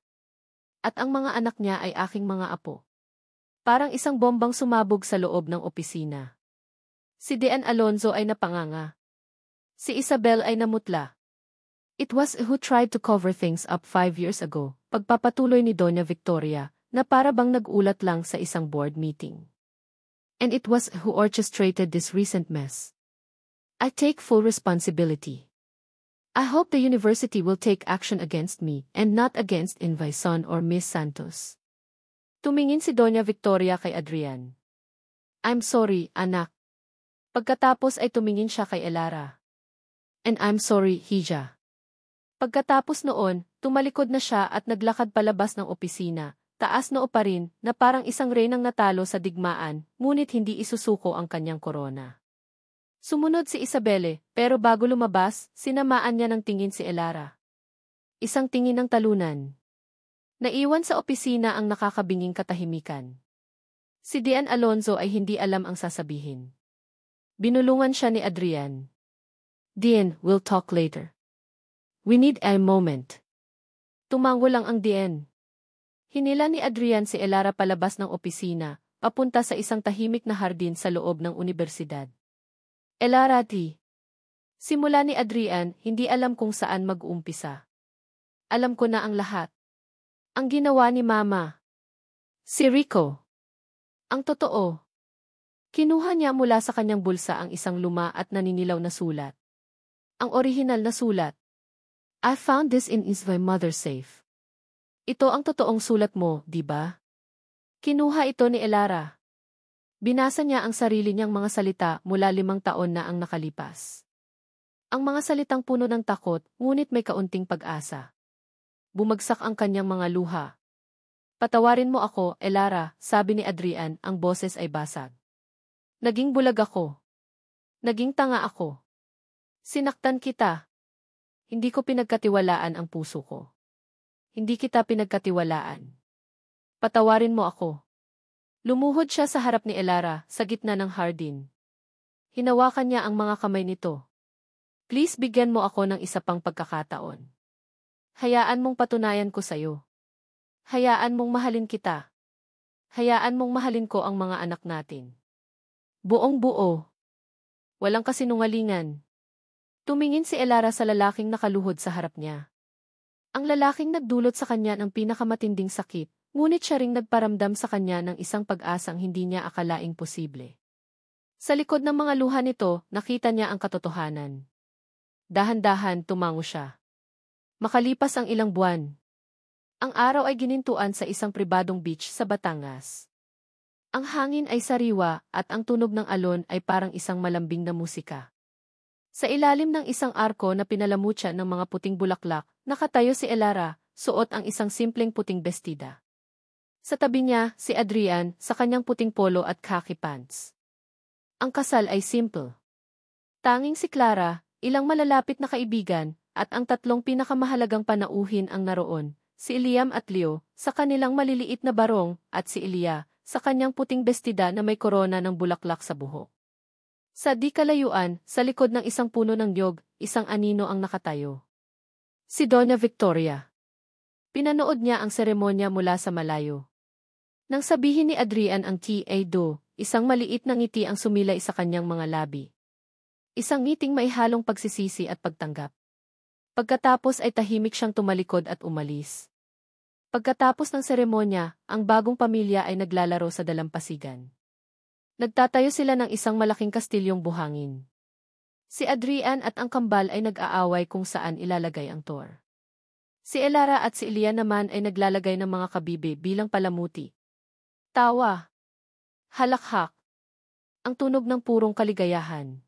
At ang mga anak niya ay aking mga apo. Parang isang bombang sumabog sa loob ng opisina. Si Dian Alonzo ay napanganga. Si Isabel ay namutla. It was who tried to cover things up 5 years ago, pagpapatuloy ni Doña Victoria, na para bang nag-ulat lang sa isang board meeting. And it was who orchestrated this recent mess. I take full responsibility. I hope the university will take action against me and not against Invaison or Miss Santos. Tumingin si Doña Victoria kay Adrian. I'm sorry, anak. Pagkatapos ay tumingin siya kay Elara. And I'm sorry, Hija. Pagkatapos noon, tumalikod na siya at naglakad palabas ng opisina, taas noo pa rin na parang isang reynang natalo sa digmaan, ngunit hindi isusuko ang kanyang korona. Sumunod si Isabelle, pero bago lumabas, sinamaan niya ng tingin si Elara. Isang tingin ng talunan. Naiwan sa opisina ang nakakabinging katahimikan. Si Dian Alonzo ay hindi alam ang sasabihin. Binulungan siya ni Adrian. Dian, we'll talk later. We need a moment. Tumango lang ang Dian. Hinila ni Adrian si Elara palabas ng opisina, papunta sa isang tahimik na hardin sa loob ng unibersidad. Elara di. Simula ni Adrian, hindi alam kung saan mag-uumpisa. Alam ko na ang lahat. Ang ginawa ni Mama. Si Rico. Ang totoo. Kinuha niya mula sa kanyang bulsa ang isang luma at naninilaw na sulat. Ang orihinal na sulat. I found this in my mother's safe. Ito ang totoong sulat mo, di ba? Kinuha ito ni Elara. Binasa niya ang sarili niyang mga salita mula 5 taon na ang nakalipas. Ang mga salitang puno ng takot, ngunit may kaunting pag-asa. Bumagsak ang kanyang mga luha. Patawarin mo ako, Elara, sabi ni Adrian, ang boses ay basag. Naging bulag ako. Naging tanga ako. Sinaktan kita. Hindi ko pinagkatiwalaan ang puso ko. Hindi kita pinagkatiwalaan. Patawarin mo ako. Lumuhod siya sa harap ni Elara, sa gitna ng hardin. Hinawakan niya ang mga kamay nito. Please bigyan mo ako ng isa pang pagkakataon. Hayaan mong patunayan ko sa'yo. Hayaan mong mahalin kita. Hayaan mong mahalin ko ang mga anak natin. Buong buo. Walang kasinungalingan. Tumingin si Elara sa lalaking nakaluhod sa harap niya. Ang lalaking nagdulot sa kanya ng pinakamatinding sakit, ngunit siya ring nagparamdam sa kanya ng isang pag-asang hindi niya akalaing posible. Sa likod ng mga luha nito, nakita niya ang katotohanan. Dahan-dahan tumango siya. Makalipas ang ilang buwan, ang araw ay ginintuan sa isang pribadong beach sa Batangas. Ang hangin ay sariwa at ang tunog ng alon ay parang isang malambing na musika. Sa ilalim ng isang arko na pinalamutya ng mga puting bulaklak, nakatayo si Elara, suot ang isang simpleng puting bestida. Sa tabi niya, si Adrian, sa kanyang puting polo at khaki pants. Ang kasal ay simple. Tanging si Clara, ilang malalapit na kaibigan, at ang tatlong pinakamahalagang panauhin ang naroon, si Liam at Leo, sa kanilang maliliit na barong, at si Elia, sa kanyang puting bestida na may korona ng bulaklak sa buhok. Sa di kalayuan, sa likod ng isang puno ng niyog, isang anino ang nakatayo. Si Doña Victoria. Pinanood niya ang seremonya mula sa malayo. Nang sabihin ni Adrian ang T.A.Do., isang maliit na ngiti ang sumilay sa kanyang mga labi. Isang ngiting may halong pagsisisi at pagtanggap. Pagkatapos ay tahimik siyang tumalikod at umalis. Pagkatapos ng seremonya, ang bagong pamilya ay naglalaro sa dalampasigan. Nagtatayo sila ng isang malaking kastilyong buhangin. Si Adrian at ang kambal ay nag-aaway kung saan ilalagay ang tor. Si Elara at si Elia naman ay naglalagay ng mga kabibe bilang palamuti. Tawa. Halakhak. Ang tunog ng purong kaligayahan.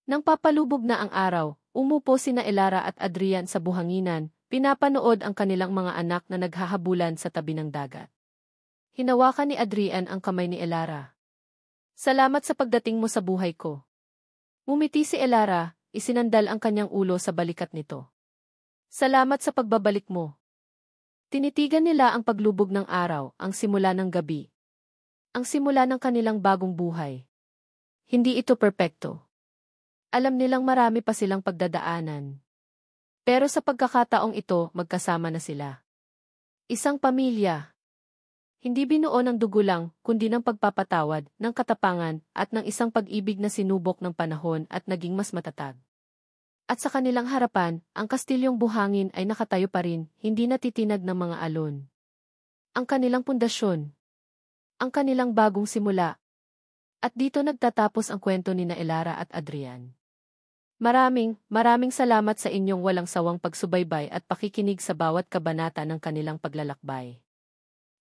Nang papalubog na ang araw, umupo sina Elara at Adrian sa buhanginan, pinapanood ang kanilang mga anak na naghahabulan sa tabi ng dagat. Hinawakan ni Adrian ang kamay ni Elara. Salamat sa pagdating mo sa buhay ko. Ngumiti si Elara, isinandal ang kanyang ulo sa balikat nito. Salamat sa pagbabalik mo. Tinitigan nila ang paglubog ng araw, ang simula ng gabi. Ang simula ng kanilang bagong buhay. Hindi ito perpekto. Alam nilang marami pa silang pagdadaanan. Pero sa pagkakataong ito, magkasama na sila. Isang pamilya. Hindi binuo ng dugo lang, kundi ng pagpapatawad, ng katapangan, at ng isang pag-ibig na sinubok ng panahon at naging mas matatag. At sa kanilang harapan, ang kastilyong buhangin ay nakatayo pa rin, hindi natitinag ng mga alon. Ang kanilang pundasyon. Ang kanilang bagong simula. At dito nagtatapos ang kwento ni Elara at Adrian. Maraming salamat sa inyong walang sawang pagsubaybay at pakikinig sa bawat kabanata ng kanilang paglalakbay.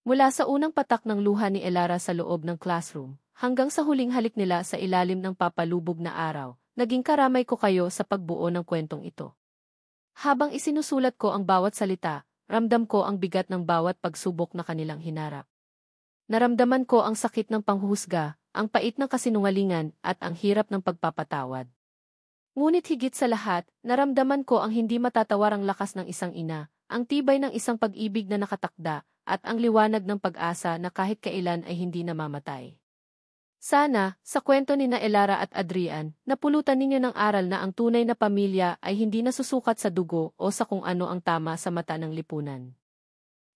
Mula sa unang patak ng luha ni Elara sa loob ng classroom, hanggang sa huling halik nila sa ilalim ng papalubog na araw, naging karamay ko kayo sa pagbuo ng kwentong ito. Habang isinusulat ko ang bawat salita, ramdam ko ang bigat ng bawat pagsubok na kanilang hinarap. Naramdaman ko ang sakit ng panghuhusga, ang pait ng kasinungalingan, at ang hirap ng pagpapatawad. Ngunit higit sa lahat, naramdaman ko ang hindi matatawarang lakas ng isang ina, ang tibay ng isang pag-ibig na nakatakda, at ang liwanag ng pag-asa na kahit kailan ay hindi namamatay. Sana, sa kwento ni Elara at Adrian, napulutan ninyo ng aral na ang tunay na pamilya ay hindi nasusukat sa dugo o sa kung ano ang tama sa mata ng lipunan.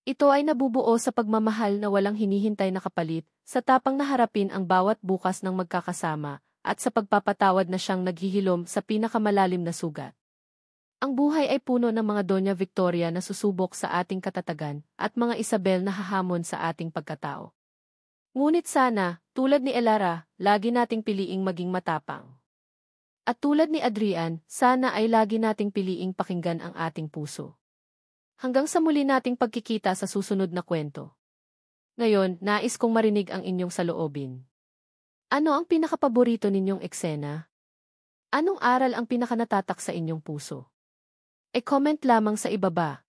Ito ay nabubuo sa pagmamahal na walang hinihintay na kapalit, sa tapang na harapin ang bawat bukas ng magkakasama, at sa pagpapatawad na siyang naghihilom sa pinakamalalim na sugat. Ang buhay ay puno ng mga Doña Victoria na susubok sa ating katatagan at mga Isabel na hahamon sa ating pagkatao. Ngunit sana, tulad ni Elara, lagi nating piliing maging matapang. At tulad ni Adrian, sana ay lagi nating piliing pakinggan ang ating puso. Hanggang sa muli nating pagkikita sa susunod na kwento. Ngayon, nais kong marinig ang inyong saloobin. Ano ang pinakapaborito ninyong eksena? Anong aral ang pinakanatatak sa inyong puso? E-comment lamang sa ibaba.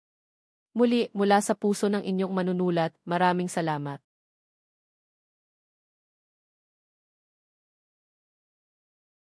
Muli, mula sa puso ng inyong manunulat, maraming salamat.